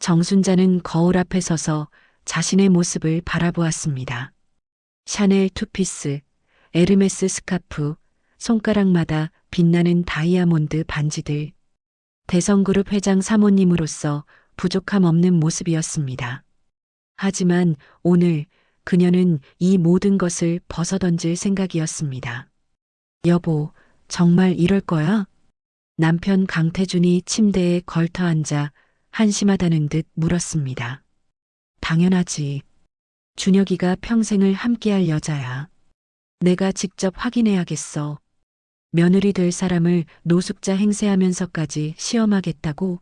정순자는 거울 앞에 서서 자신의 모습을 바라보았습니다. 샤넬 투피스, 에르메스 스카프, 손가락마다 빛나는 다이아몬드 반지들. 대성그룹 회장 사모님으로서 부족함 없는 모습이었습니다. 하지만 오늘 그녀는 이 모든 것을 벗어던질 생각이었습니다. 여보, 정말 이럴 거야? 남편 강태준이 침대에 걸터 앉아 한심하다는 듯 물었습니다. 당연하지. 준혁이가 평생을 함께할 여자야. 내가 직접 확인해야겠어. 며느리 될 사람을 노숙자 행세하면서까지 시험하겠다고?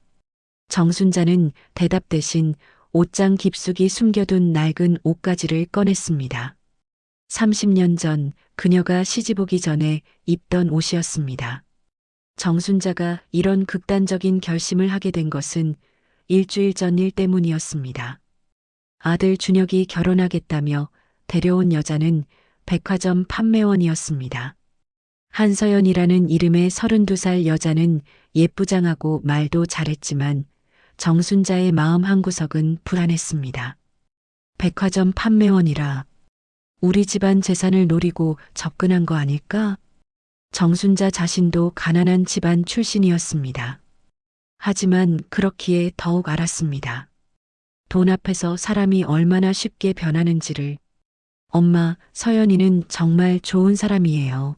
정순자는 대답 대신 옷장 깊숙이 숨겨둔 낡은 옷가지를 꺼냈습니다. 30년 전 그녀가 시집오기 전에 입던 옷이었습니다. 정순자가 이런 극단적인 결심을 하게 된 것은 일주일 전 일 때문이었습니다. 아들 준혁이 결혼하겠다며 데려온 여자는 백화점 판매원이었습니다. 한서연이라는 이름의 32살 여자는 예쁘장하고 말도 잘했지만 정순자의 마음 한구석은 불안했습니다. 백화점 판매원이라 우리 집안 재산을 노리고 접근한 거 아닐까? 정순자 자신도 가난한 집안 출신이었습니다. 하지만 그렇기에 더욱 알았습니다. 돈 앞에서 사람이 얼마나 쉽게 변하는지를. 엄마, 서연이는 정말 좋은 사람이에요.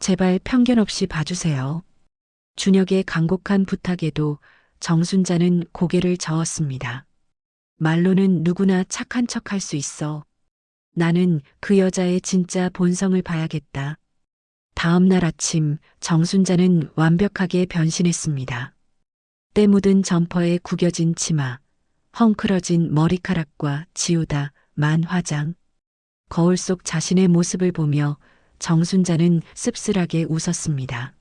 제발 편견 없이 봐주세요. 준혁의 간곡한 부탁에도 정순자는 고개를 저었습니다. 말로는 누구나 착한 척 할 수 있어. 나는 그 여자의 진짜 본성을 봐야겠다. 다음 날 아침 정순자는 완벽하게 변신했습니다. 때 묻은 점퍼에 구겨진 치마, 헝클어진 머리카락과 지우다 만 화장. 거울 속 자신의 모습을 보며 정순자는 씁쓸하게 웃었습니다.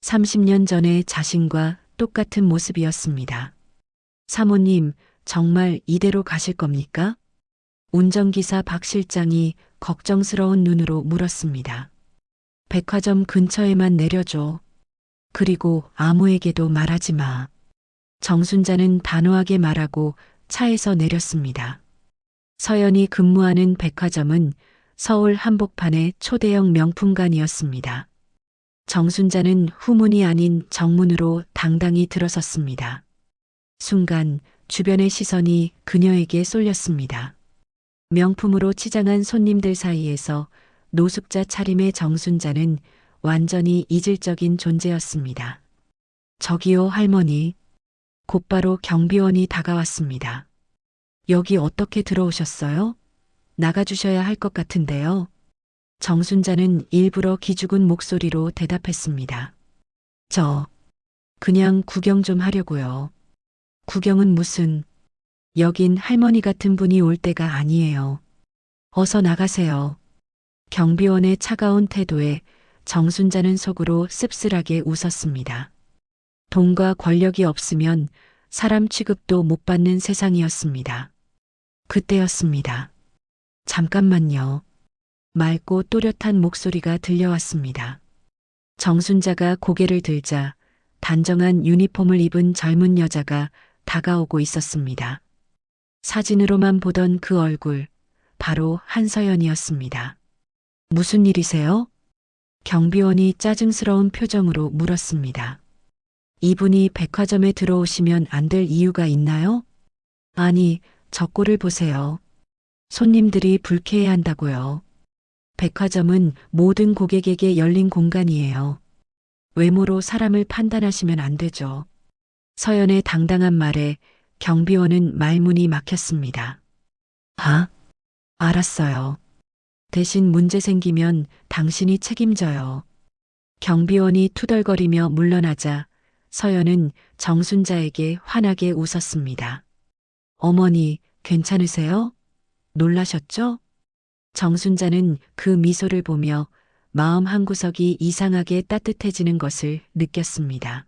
30년 전의 자신과 똑같은 모습이었습니다. 사모님, 정말 이대로 가실 겁니까? 운전기사 박 실장이 걱정스러운 눈으로 물었습니다. 백화점 근처에만 내려줘. 그리고 아무에게도 말하지 마. 정순자는 단호하게 말하고 차에서 내렸습니다. 서연이 근무하는 백화점은 서울 한복판의 초대형 명품관이었습니다. 정순자는 후문이 아닌 정문으로 당당히 들어섰습니다. 순간 주변의 시선이 그녀에게 쏠렸습니다. 명품으로 치장한 손님들 사이에서 노숙자 차림의 정순자는 완전히 이질적인 존재였습니다. 저기요 할머니. 곧바로 경비원이 다가왔습니다. 여기 어떻게 들어오셨어요? 나가주셔야 할 것 같은데요. 정순자는 일부러 기죽은 목소리로 대답했습니다. 저 그냥 구경 좀 하려고요. 구경은 무슨, 여긴 할머니 같은 분이 올 때가 아니에요. 어서 나가세요. 경비원의 차가운 태도에 정순자는 속으로 씁쓸하게 웃었습니다. 돈과 권력이 없으면 사람 취급도 못 받는 세상이었습니다. 그때였습니다. 잠깐만요. 맑고 또렷한 목소리가 들려왔습니다. 정순자가 고개를 들자 단정한 유니폼을 입은 젊은 여자가 다가오고 있었습니다. 사진으로만 보던 그 얼굴, 바로 한서연이었습니다. 무슨 일이세요? 경비원이 짜증스러운 표정으로 물었습니다. 이분이 백화점에 들어오시면 안 될 이유가 있나요? 아니, 저 꼴을 보세요. 손님들이 불쾌해한다고요. 백화점은 모든 고객에게 열린 공간이에요. 외모로 사람을 판단하시면 안 되죠. 서연의 당당한 말에 경비원은 말문이 막혔습니다. 아, 알았어요. 대신 문제 생기면 당신이 책임져요. 경비원이 투덜거리며 물러나자 서연은 정순자에게 환하게 웃었습니다. 어머니, 괜찮으세요? 놀라셨죠? 정순자는 그 미소를 보며 마음 한구석이 이상하게 따뜻해지는 것을 느꼈습니다.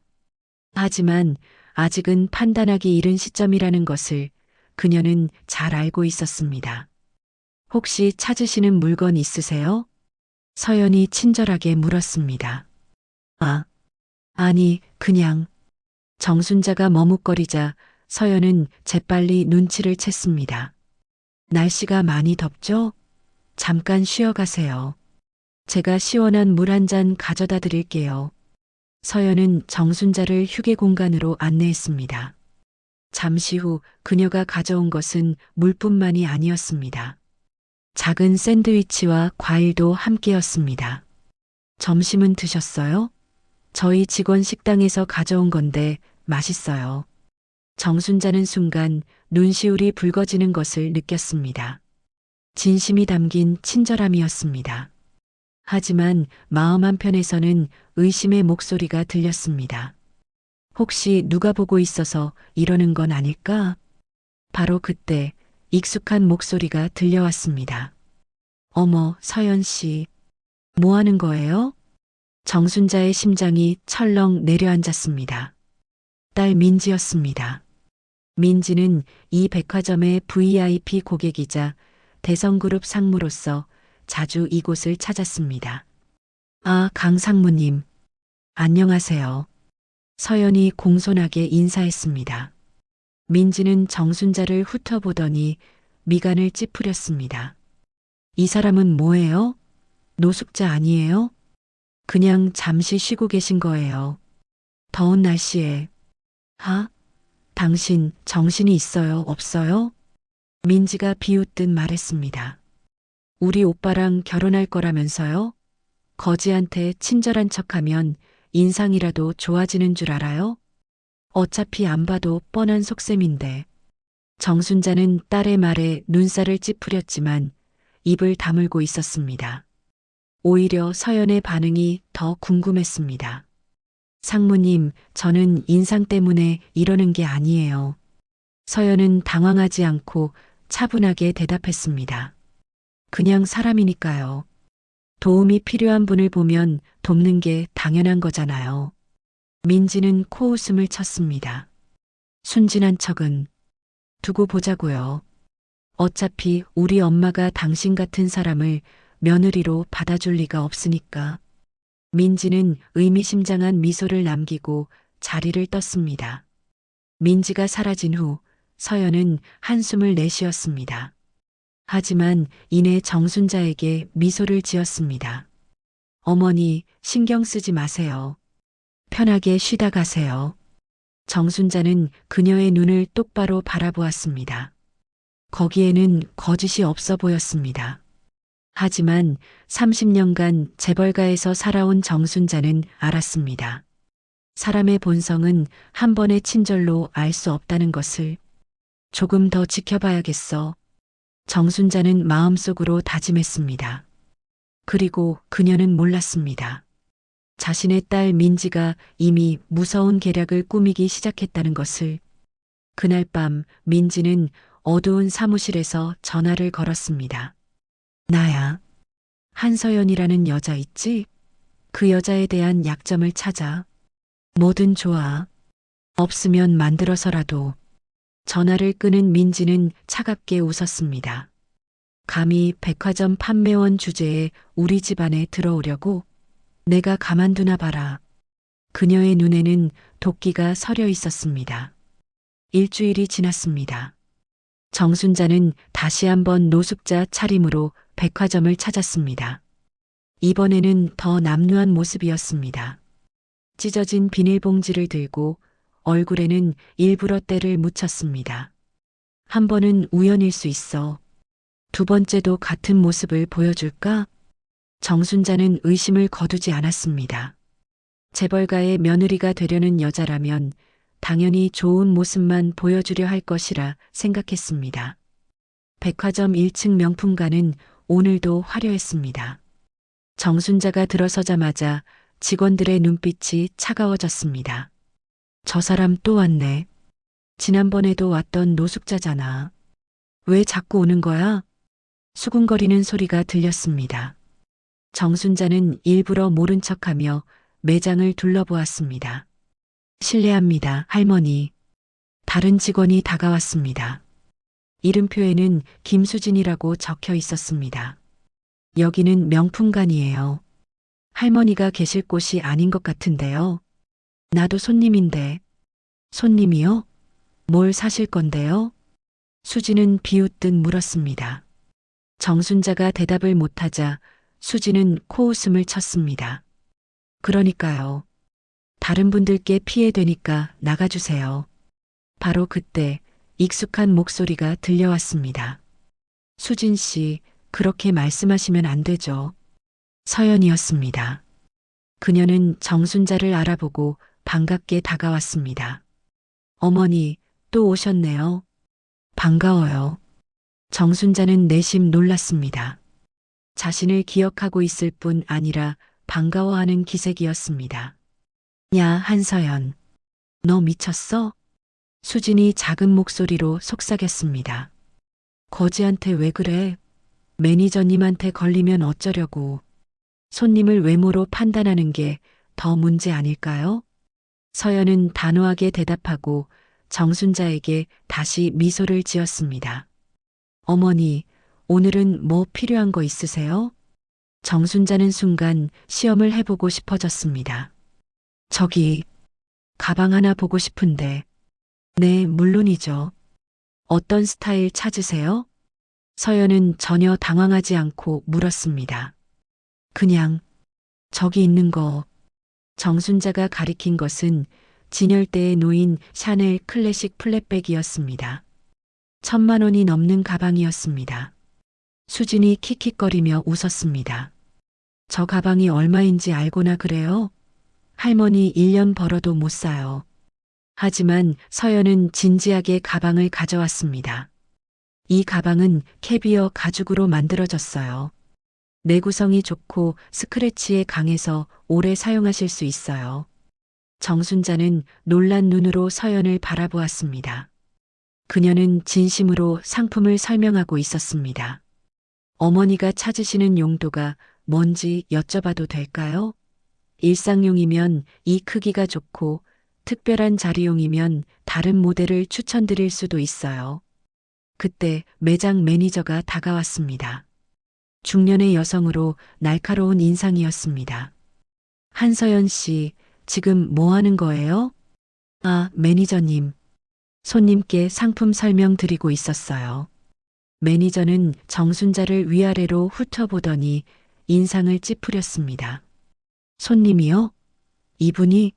하지만 아직은 판단하기 이른 시점이라는 것을 그녀는 잘 알고 있었습니다. 혹시 찾으시는 물건 있으세요? 서연이 친절하게 물었습니다. 아니, 그냥. 정순자가 머뭇거리자 서연은 재빨리 눈치를 챘습니다. 날씨가 많이 덥죠? 잠깐 쉬어 가세요. 제가 시원한 물 한 잔 가져다 드릴게요. 서연은 정순자를 휴게 공간으로 안내했습니다. 잠시 후 그녀가 가져온 것은 물뿐만이 아니었습니다. 작은 샌드위치와 과일도 함께였습니다. 점심은 드셨어요? 저희 직원 식당에서 가져온 건데 맛있어요. 정순자는 순간 눈시울이 붉어지는 것을 느꼈습니다. 진심이 담긴 친절함이었습니다. 하지만 마음 한편에서는 의심의 목소리가 들렸습니다. 혹시 누가 보고 있어서 이러는 건 아닐까? 바로 그때 익숙한 목소리가 들려왔습니다. 어머, 서연 씨. 뭐 하는 거예요? 정순자의 심장이 철렁 내려앉았습니다. 딸 민지였습니다. 민지는 이 백화점의 VIP 고객이자 대성그룹 상무로서 자주 이곳을 찾았습니다. 아, 강 상무님. 안녕하세요. 서연이 공손하게 인사했습니다. 민지는 정순자를 훑어보더니 미간을 찌푸렸습니다. 이 사람은 뭐예요? 노숙자 아니에요? 그냥 잠시 쉬고 계신 거예요. 더운 날씨에. 당신 정신이 있어요, 없어요? 민지가 비웃듯 말했습니다. 우리 오빠랑 결혼할 거라면서요? 거지한테 친절한 척하면 인상이라도 좋아지는 줄 알아요? 어차피 안 봐도 뻔한 속셈인데. 정순자는 딸의 말에 눈살을 찌푸렸지만 입을 다물고 있었습니다. 오히려 서연의 반응이 더 궁금했습니다. 상무님, 저는 인상 때문에 이러는 게 아니에요. 서연은 당황하지 않고 차분하게 대답했습니다. 그냥 사람이니까요. 도움이 필요한 분을 보면 돕는 게 당연한 거잖아요. 민지는 코웃음을 쳤습니다. 순진한 척은 두고 보자고요. 어차피 우리 엄마가 당신 같은 사람을 며느리로 받아줄 리가 없으니까. 민지는 의미심장한 미소를 남기고 자리를 떴습니다. 민지가 사라진 후 서연은 한숨을 내쉬었습니다. 하지만 이내 정순자에게 미소를 지었습니다. 어머니, 신경 쓰지 마세요. 편하게 쉬다 가세요. 정순자는 그녀의 눈을 똑바로 바라보았습니다. 거기에는 거짓이 없어 보였습니다. 하지만 30년간 재벌가에서 살아온 정순자는 알았습니다. 사람의 본성은 한 번의 친절로 알 수 없다는 것을. 조금 더 지켜봐야겠어. 정순자는 마음속으로 다짐했습니다. 그리고 그녀는 몰랐습니다. 자신의 딸 민지가 이미 무서운 계략을 꾸미기 시작했다는 것을. 그날 밤 민지는 어두운 사무실에서 전화를 걸었습니다. 나야. 한서연이라는 여자 있지? 그 여자에 대한 약점을 찾아. 뭐든 좋아. 없으면 만들어서라도. 전화를 끊은 민지는 차갑게 웃었습니다. 감히 백화점 판매원 주제에 우리 집안에 들어오려고? 내가 가만두나 봐라. 그녀의 눈에는 도끼가 서려 있었습니다. 일주일이 지났습니다. 정순자는 다시 한번 노숙자 차림으로 백화점을 찾았습니다. 이번에는 더 남루한 모습이었습니다. 찢어진 비닐봉지를 들고 얼굴에는 일부러 때를 묻혔습니다. 한 번은 우연일 수 있어. 두 번째도 같은 모습을 보여줄까? 정순자는 의심을 거두지 않았습니다. 재벌가의 며느리가 되려는 여자라면 당연히 좋은 모습만 보여주려 할 것이라 생각했습니다. 백화점 1층 명품관은 오늘도 화려했습니다. 정순자가 들어서자마자 직원들의 눈빛이 차가워졌습니다. 저 사람 또 왔네. 지난번에도 왔던 노숙자잖아. 왜 자꾸 오는 거야? 수군거리는 소리가 들렸습니다. 정순자는 일부러 모른 척하며 매장을 둘러보았습니다. 실례합니다, 할머니. 다른 직원이 다가왔습니다. 이름표에는 김수진이라고 적혀 있었습니다. 여기는 명품관이에요. 할머니가 계실 곳이 아닌 것 같은데요. 나도 손님인데. 손님이요? 뭘 사실 건데요? 수지는 비웃듯 물었습니다. 정순자가 대답을 못하자 수지는 코웃음을 쳤습니다. 그러니까요. 다른 분들께 피해되니까 나가주세요. 바로 그때 익숙한 목소리가 들려왔습니다. 수진 씨, 그렇게 말씀하시면 안 되죠. 서연이었습니다. 그녀는 정순자를 알아보고 반갑게 다가왔습니다. 어머니, 또 오셨네요. 반가워요. 정순자는 내심 놀랐습니다. 자신을 기억하고 있을 뿐 아니라 반가워하는 기색이었습니다. 야, 한서연. 너 미쳤어? 수진이 작은 목소리로 속삭였습니다. 거지한테 왜 그래? 매니저님한테 걸리면 어쩌려고. 손님을 외모로 판단하는 게 더 문제 아닐까요? 서연은 단호하게 대답하고 정순자에게 다시 미소를 지었습니다. 어머니, 오늘은 뭐 필요한 거 있으세요? 정순자는 순간 시험을 해보고 싶어졌습니다. 저기, 가방 하나 보고 싶은데. 네, 물론이죠. 어떤 스타일 찾으세요? 서연은 전혀 당황하지 않고 물었습니다. 그냥, 저기 있는 거. 정순자가 가리킨 것은 진열대에 놓인 샤넬 클래식 플랫백이었습니다. 1,000만 원이 넘는 가방이었습니다. 수진이 킥킥거리며 웃었습니다. 저 가방이 얼마인지 알고나 그래요? 할머니 1년 벌어도 못 사요. 하지만 서연은 진지하게 가방을 가져왔습니다. 이 가방은 캐비어 가죽으로 만들어졌어요. 내구성이 좋고 스크래치에 강해서 오래 사용하실 수 있어요. 정순자는 놀란 눈으로 서연을 바라보았습니다. 그녀는 진심으로 상품을 설명하고 있었습니다. 어머니가 찾으시는 용도가 뭔지 여쭤봐도 될까요? 일상용이면 이 크기가 좋고 특별한 자리용이면 다른 모델을 추천드릴 수도 있어요. 그때 매장 매니저가 다가왔습니다. 중년의 여성으로 날카로운 인상이었습니다. 한서연 씨, 지금 뭐 하는 거예요? 아, 매니저님. 손님께 상품 설명 드리고 있었어요. 매니저는 정순자를 위아래로 훑어보더니 인상을 찌푸렸습니다. 손님이요? 이분이?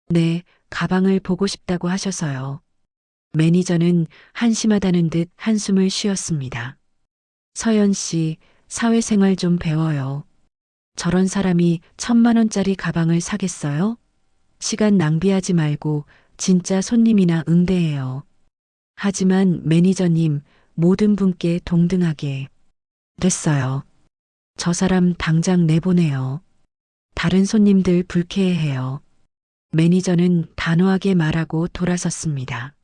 네, 가방을 보고 싶다고 하셔서요. 매니저는 한심하다는 듯 한숨을 쉬었습니다. 서연 씨, 사회생활 좀 배워요. 저런 사람이 1,000만 원짜리 가방을 사겠어요? 시간 낭비하지 말고 진짜 손님이나 응대해요. 하지만 매니저님, 모든 분께 동등하게. 됐어요. 저 사람 당장 내보내요. 다른 손님들 불쾌해해요. 매니저는 단호하게 말하고 돌아섰습니다.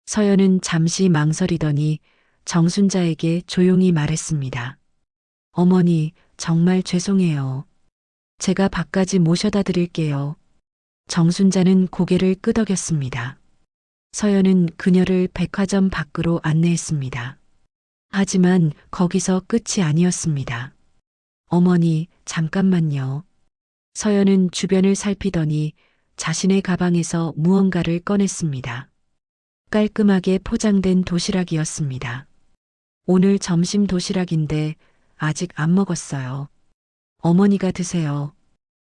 서연은 잠시 망설이더니 정순자에게 조용히 말했습니다. 어머니, 정말 죄송해요. 제가 밖까지 모셔다 드릴게요. 정순자는 고개를 끄덕였습니다. 서연은 그녀를 백화점 밖으로 안내했습니다. 하지만 거기서 끝이 아니었습니다. 어머니, 잠깐만요. 서연은 주변을 살피더니 자신의 가방에서 무언가를 꺼냈습니다. 깔끔하게 포장된 도시락이었습니다. 오늘 점심 도시락인데 아직 안 먹었어요. 어머니가 드세요.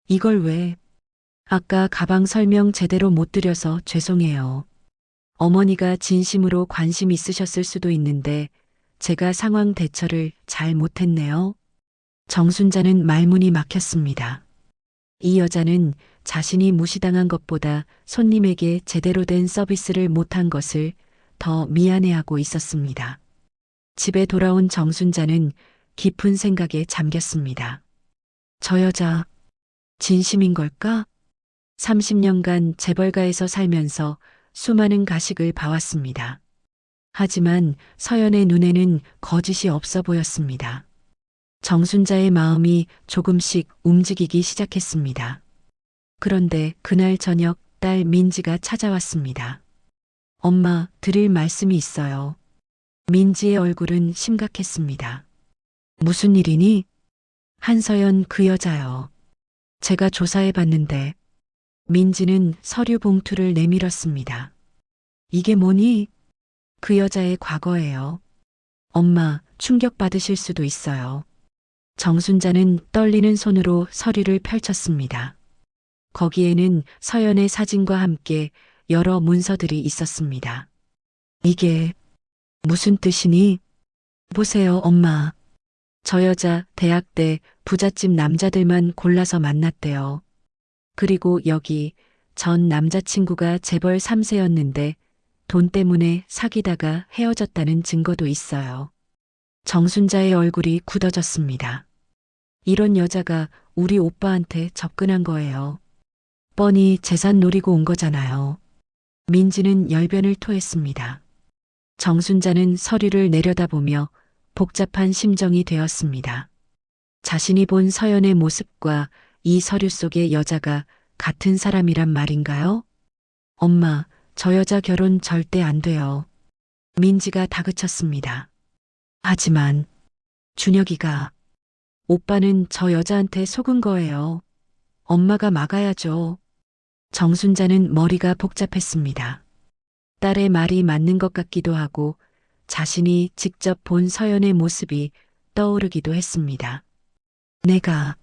이걸 왜? 아까 가방 설명 제대로 못 드려서 죄송해요. 어머니가 진심으로 관심 있으셨을 수도 있는데 제가 상황 대처를 잘 못했네요. 정순자는 말문이 막혔습니다. 이 여자는 자신이 무시당한 것보다 손님에게 제대로 된 서비스를 못한 것을 더 미안해하고 있었습니다. 집에 돌아온 정순자는 깊은 생각에 잠겼습니다. 저 여자, 진심인 걸까? 30년간 재벌가에서 살면서 수많은 가식을 봐왔습니다. 하지만 서연의 눈에는 거짓이 없어 보였습니다. 정순자의 마음이 조금씩 움직이기 시작했습니다. 그런데 그날 저녁 딸 민지가 찾아왔습니다. 엄마, 드릴 말씀이 있어요. 민지의 얼굴은 심각했습니다. 무슨 일이니? 한서연 그 여자요. 제가 조사해 봤는데 민지는 서류 봉투를 내밀었습니다. 이게 뭐니? 그 여자의 과거예요. 엄마, 충격받으실 수도 있어요. 정순자는 떨리는 손으로 서류를 펼쳤습니다. 거기에는 서연의 사진과 함께 여러 문서들이 있었습니다. 이게 무슨 뜻이니? 보세요, 엄마. 저 여자 대학 때 부잣집 남자들만 골라서 만났대요. 그리고 여기 전 남자친구가 재벌 3세였는데 돈 때문에 사귀다가 헤어졌다는 증거도 있어요. 정순자의 얼굴이 굳어졌습니다. 이런 여자가 우리 오빠한테 접근한 거예요. 뻔히 재산 노리고 온 거잖아요. 민지는 열변을 토했습니다. 정순자는 서류를 내려다보며 복잡한 심정이 되었습니다. 자신이 본 서연의 모습과 이 서류 속의 여자가 같은 사람이란 말인가요? 엄마, 저 여자 결혼 절대 안 돼요. 민지가 다그쳤습니다. 하지만 준혁이가 오빠는 저 여자한테 속은 거예요. 엄마가 막아야죠. 정순자는 머리가 복잡했습니다. 딸의 말이 맞는 것 같기도 하고 자신이 직접 본 서연의 모습이 떠오르기도 했습니다. 내가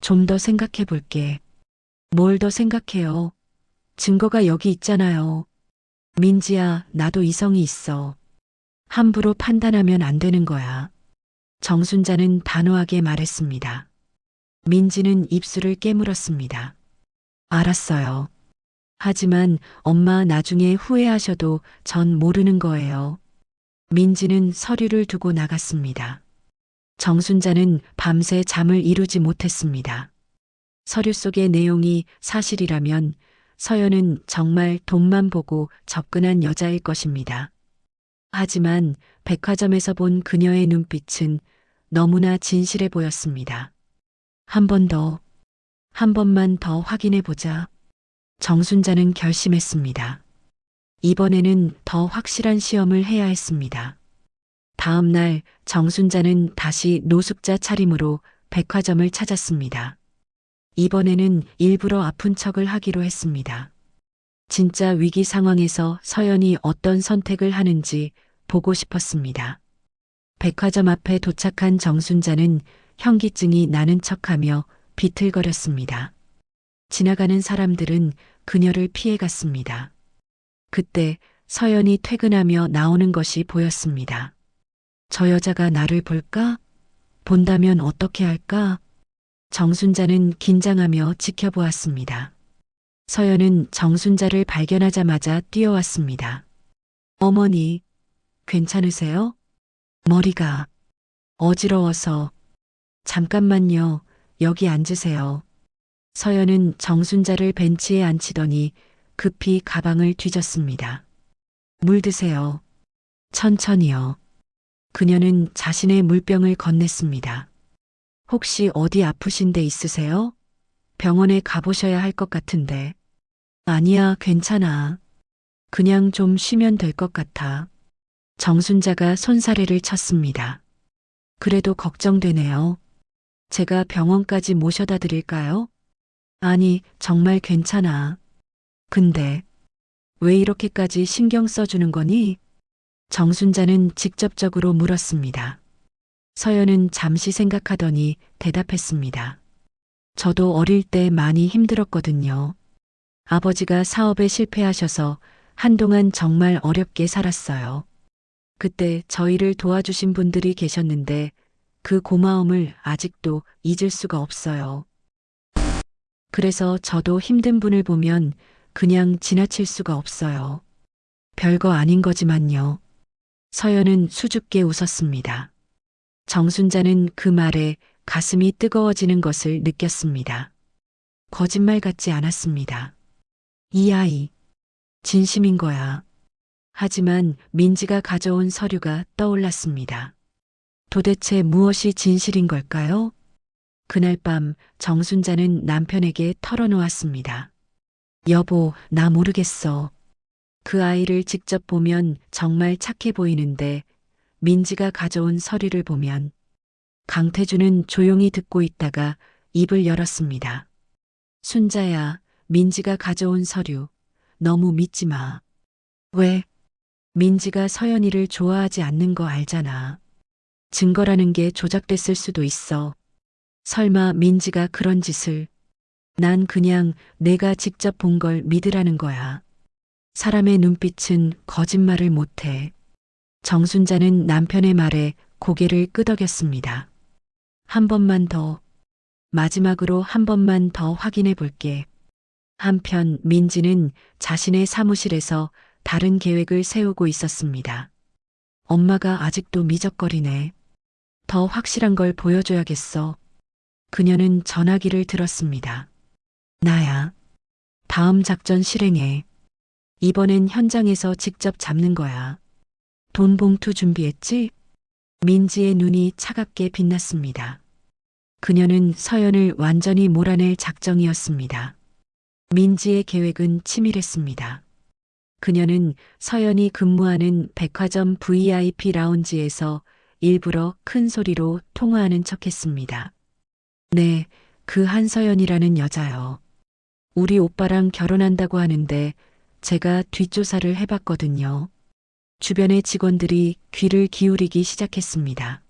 좀 더 생각해 볼게. 뭘 더 생각해요? 증거가 여기 있잖아요. 민지야, 나도 이성이 있어. 함부로 판단하면 안 되는 거야. 정순자는 단호하게 말했습니다. 민지는 입술을 깨물었습니다. 알았어요. 하지만 엄마 나중에 후회하셔도 전 모르는 거예요. 민지는 서류를 두고 나갔습니다. 정순자는 밤새 잠을 이루지 못했습니다. 서류 속의 내용이 사실이라면 서연은 정말 돈만 보고 접근한 여자일 것입니다. 하지만 백화점에서 본 그녀의 눈빛은 너무나 진실해 보였습니다. 한 번만 더 확인해 보자. 정순자는 결심했습니다. 이번에는 더 확실한 시험을 해야 했습니다. 다음 날 정순자는 다시 노숙자 차림으로 백화점을 찾았습니다. 이번에는 일부러 아픈 척을 하기로 했습니다. 진짜 위기 상황에서 서연이 어떤 선택을 하는지 보고 싶었습니다. 백화점 앞에 도착한 정순자는 현기증이 나는 척하며 비틀거렸습니다. 지나가는 사람들은 그녀를 피해갔습니다. 그때 서연이 퇴근하며 나오는 것이 보였습니다. 저 여자가 나를 볼까? 본다면 어떻게 할까? 정순자는 긴장하며 지켜보았습니다. 서연은 정순자를 발견하자마자 뛰어왔습니다. 어머니, 괜찮으세요? 머리가 어지러워서. 잠깐만요, 여기 앉으세요. 서연은 정순자를 벤치에 앉히더니 급히 가방을 뒤졌습니다. 물 드세요. 천천히요. 그녀는 자신의 물병을 건넸습니다. 혹시 어디 아프신 데 있으세요? 병원에 가보셔야 할 것 같은데. 아니야, 괜찮아. 그냥 좀 쉬면 될 것 같아. 정순자가 손사래를 쳤습니다. 그래도 걱정되네요. 제가 병원까지 모셔다 드릴까요? 아니, 정말 괜찮아. 근데 왜 이렇게까지 신경 써주는 거니? 정순자는 직접적으로 물었습니다. 서연은 잠시 생각하더니 대답했습니다. 저도 어릴 때 많이 힘들었거든요. 아버지가 사업에 실패하셔서 한동안 정말 어렵게 살았어요. 그때 저희를 도와주신 분들이 계셨는데 그 고마움을 아직도 잊을 수가 없어요. 그래서 저도 힘든 분을 보면 그냥 지나칠 수가 없어요. 별거 아닌 거지만요. 서연은 수줍게 웃었습니다. 정순자는 그 말에 가슴이 뜨거워지는 것을 느꼈습니다. 거짓말 같지 않았습니다. 이 아이, 진심인 거야. 하지만 민지가 가져온 서류가 떠올랐습니다. 도대체 무엇이 진실인 걸까요? 그날 밤 정순자는 남편에게 털어놓았습니다. 여보, 나 모르겠어. 그 아이를 직접 보면 정말 착해 보이는데 민지가 가져온 서류를 보면. 강태주는 조용히 듣고 있다가 입을 열었습니다. 순자야, 민지가 가져온 서류 너무 믿지 마. 왜? 민지가 서연이를 좋아하지 않는 거 알잖아. 증거라는 게 조작됐을 수도 있어. 설마 민지가 그런 짓을. 난 그냥 내가 직접 본 걸 믿으라는 거야. 사람의 눈빛은 거짓말을 못해. 정순자는 남편의 말에 고개를 끄덕였습니다. 한 번만 더, 마지막으로 한 번만 더 확인해 볼게. 한편 민지는 자신의 사무실에서 다른 계획을 세우고 있었습니다. 엄마가 아직도 미적거리네. 더 확실한 걸 보여줘야겠어. 그녀는 전화기를 들었습니다. 나야. 다음 작전 실행해. 이번엔 현장에서 직접 잡는 거야. 돈 봉투 준비했지? 민지의 눈이 차갑게 빛났습니다. 그녀는 서연을 완전히 몰아낼 작정이었습니다. 민지의 계획은 치밀했습니다. 그녀는 서연이 근무하는 백화점 VIP 라운지에서 일부러 큰 소리로 통화하는 척했습니다. 네, 그 한서연이라는 여자요. 우리 오빠랑 결혼한다고 하는데 제가 뒷조사를 해봤거든요. 주변의 직원들이 귀를 기울이기 시작했습니다.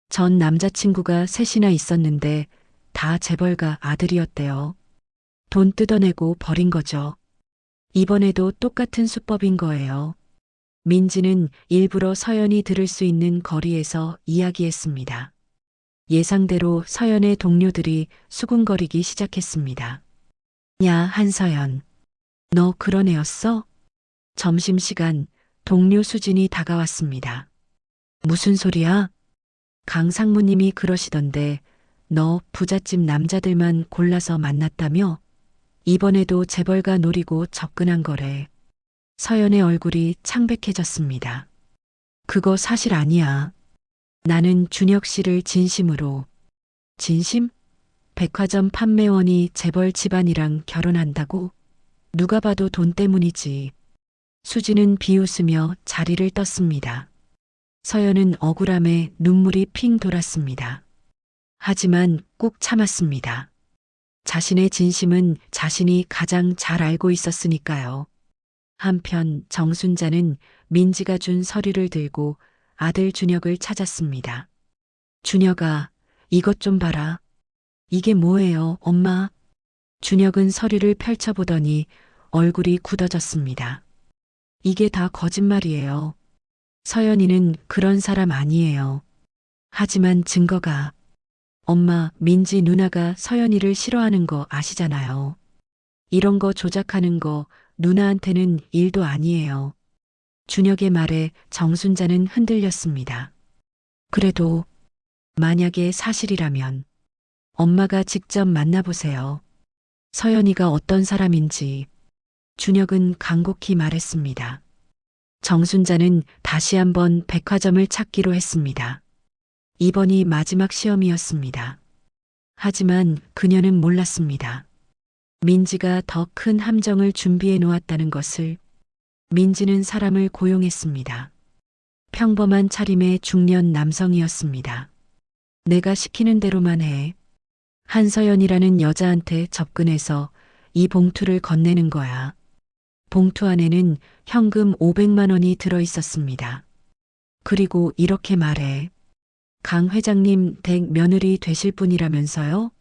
전 남자친구가 셋이나 있었는데 다 재벌가 아들이었대요. 돈 뜯어내고 버린 거죠. 이번에도 똑같은 수법인 거예요. 민지는 일부러 서연이 들을 수 있는 거리에서 이야기했습니다. 예상대로 서연의 동료들이 수군거리기 시작했습니다. 야, 한서연. 너 그런 애였어? 점심시간 동료 수진이 다가왔습니다. 무슨 소리야? 강 상무님이 그러시던데 너 부잣집 남자들만 골라서 만났다며? 이번에도 재벌가 노리고 접근한 거래. 서연의 얼굴이 창백해졌습니다. 그거 사실 아니야. 나는 준혁 씨를 진심으로. 진심? 백화점 판매원이 재벌 집안이랑 결혼한다고? 누가 봐도 돈 때문이지. 수지는 비웃으며 자리를 떴습니다. 서연은 억울함에 눈물이 핑 돌았습니다. 하지만 꾹 참았습니다. 자신의 진심은 자신이 가장 잘 알고 있었으니까요. 한편 정순자는 민지가 준 서류를 들고 아들 준혁을 찾았습니다. 준혁아, 이것 좀 봐라. 이게 뭐예요, 엄마? 준혁은 서류를 펼쳐보더니 얼굴이 굳어졌습니다. 이게 다 거짓말이에요. 서연이는 그런 사람 아니에요. 하지만 증거가. 엄마, 민지 누나가 서연이를 싫어하는 거 아시잖아요. 이런 거 조작하는 거 누나한테는 일도 아니에요. 준혁의 말에 정순자는 흔들렸습니다. 그래도 만약에 사실이라면 엄마가 직접 만나보세요. 서연이가 어떤 사람인지. 준혁은 간곡히 말했습니다. 정순자는 다시 한번 백화점을 찾기로 했습니다. 이번이 마지막 시험이었습니다. 하지만 그녀는 몰랐습니다. 민지가 더 큰 함정을 준비해 놓았다는 것을. 민지는 사람을 고용했습니다. 평범한 차림의 중년 남성이었습니다. 내가 시키는 대로만 해. 한서연이라는 여자한테 접근해서 이 봉투를 건네는 거야. 봉투 안에는 현금 500만 원이 들어 있었습니다. 그리고 이렇게 말해. 강 회장님 댁 며느리 되실 분이라면서요?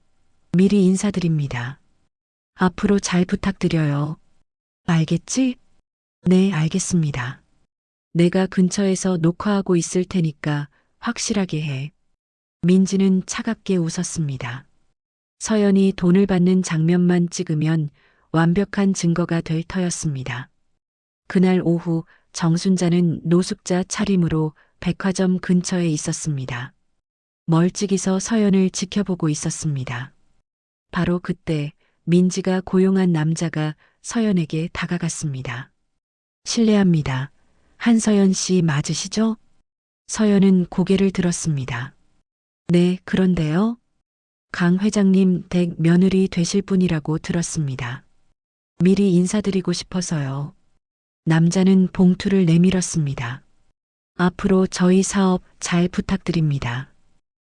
미리 인사드립니다. 앞으로 잘 부탁드려요. 알겠지? 네, 알겠습니다. 내가 근처에서 녹화하고 있을 테니까 확실하게 해. 민지는 차갑게 웃었습니다. 서연이 돈을 받는 장면만 찍으면 완벽한 증거가 될 터였습니다. 그날 오후 정순자는 노숙자 차림으로 백화점 근처에 있었습니다. 멀찍이서 서연을 지켜보고 있었습니다. 바로 그때 민지가 고용한 남자가 서연에게 다가갔습니다. 실례합니다. 한서연 씨 맞으시죠? 서연은 고개를 들었습니다. 네, 그런데요. 강 회장님 댁 며느리 되실 분이라고 들었습니다. 미리 인사드리고 싶어서요. 남자는 봉투를 내밀었습니다. 앞으로 저희 사업 잘 부탁드립니다.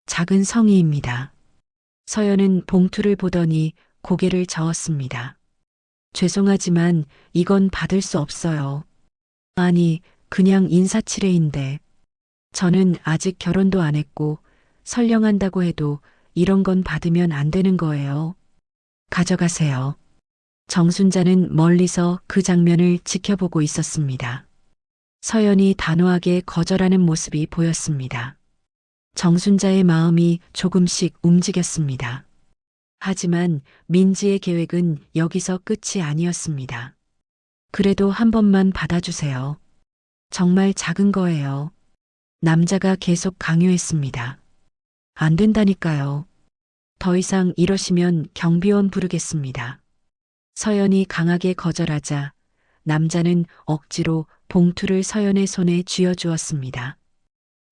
작은 성의입니다. 서연은 봉투를 보더니 고개를 저었습니다. 죄송하지만 이건 받을 수 없어요. 아니, 그냥 인사치레인데. 저는 아직 결혼도 안 했고 설령한다고 해도 이런 건 받으면 안 되는 거예요. 가져가세요. 정순자는 멀리서 그 장면을 지켜보고 있었습니다. 서연이 단호하게 거절하는 모습이 보였습니다. 정순자의 마음이 조금씩 움직였습니다. 하지만 민지의 계획은 여기서 끝이 아니었습니다. 그래도 한 번만 받아주세요. 정말 작은 거예요. 남자가 계속 강요했습니다. 안 된다니까요. 더 이상 이러시면 경비원 부르겠습니다. 서연이 강하게 거절하자 남자는 억지로 봉투를 서연의 손에 쥐어주었습니다.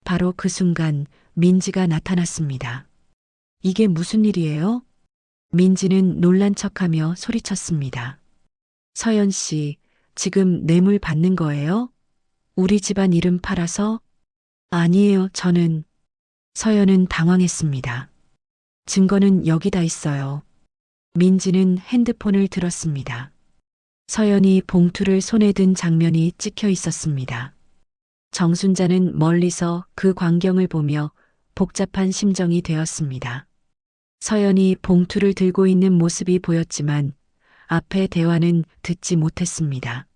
바로 그 순간 민지가 나타났습니다. 이게 무슨 일이에요? 민지는 놀란 척하며 소리쳤습니다. 서연 씨, 지금 뇌물 받는 거예요? 우리 집안 이름 팔아서? 아니에요, 저는. 서연은 당황했습니다. 증거는 여기다 있어요. 민지는 핸드폰을 들었습니다. 서연이 봉투를 손에 든 장면이 찍혀 있었습니다. 정순자는 멀리서 그 광경을 보며 복잡한 심정이 되었습니다. 서연이 봉투를 들고 있는 모습이 보였지만 앞의 대화는 듣지 못했습니다.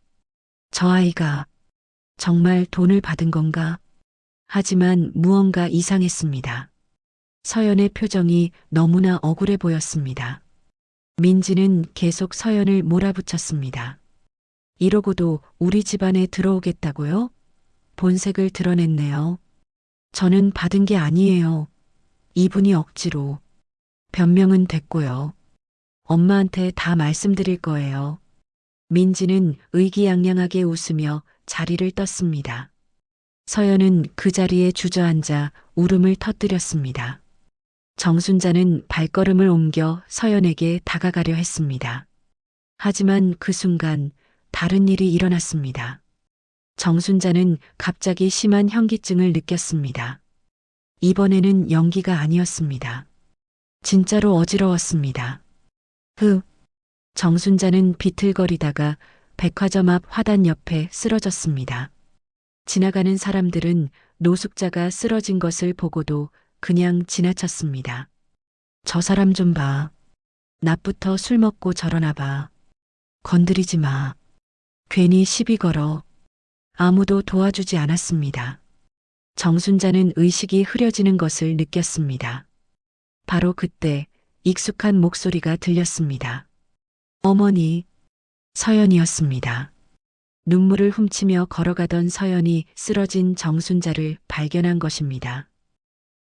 저 아이가 정말 돈을 받은 건가? 하지만 무언가 이상했습니다. 서연의 표정이 너무나 억울해 보였습니다. 민지는 계속 서연을 몰아붙였습니다. 이러고도 우리 집안에 들어오겠다고요? 본색을 드러냈네요. 저는 받은 게 아니에요. 이분이 억지로. 변명은 됐고요. 엄마한테 다 말씀드릴 거예요. 민지는 의기양양하게 웃으며 자리를 떴습니다. 서연은 그 자리에 주저앉아 울음을 터뜨렸습니다. 정순자는 발걸음을 옮겨 서연에게 다가가려 했습니다. 하지만 그 순간 다른 일이 일어났습니다. 정순자는 갑자기 심한 현기증을 느꼈습니다. 이번에는 연기가 아니었습니다. 진짜로 어지러웠습니다. 정순자는 비틀거리다가 백화점 앞 화단 옆에 쓰러졌습니다. 지나가는 사람들은 노숙자가 쓰러진 것을 보고도 그냥 지나쳤습니다. 저 사람 좀 봐. 낮부터 술 먹고 저러나 봐. 건드리지 마. 괜히 시비 걸어. 아무도 도와주지 않았습니다. 정순자는 의식이 흐려지는 것을 느꼈습니다. 바로 그때 익숙한 목소리가 들렸습니다. 어머니, 서연이었습니다. 눈물을 훔치며 걸어가던 서연이 쓰러진 정순자를 발견한 것입니다.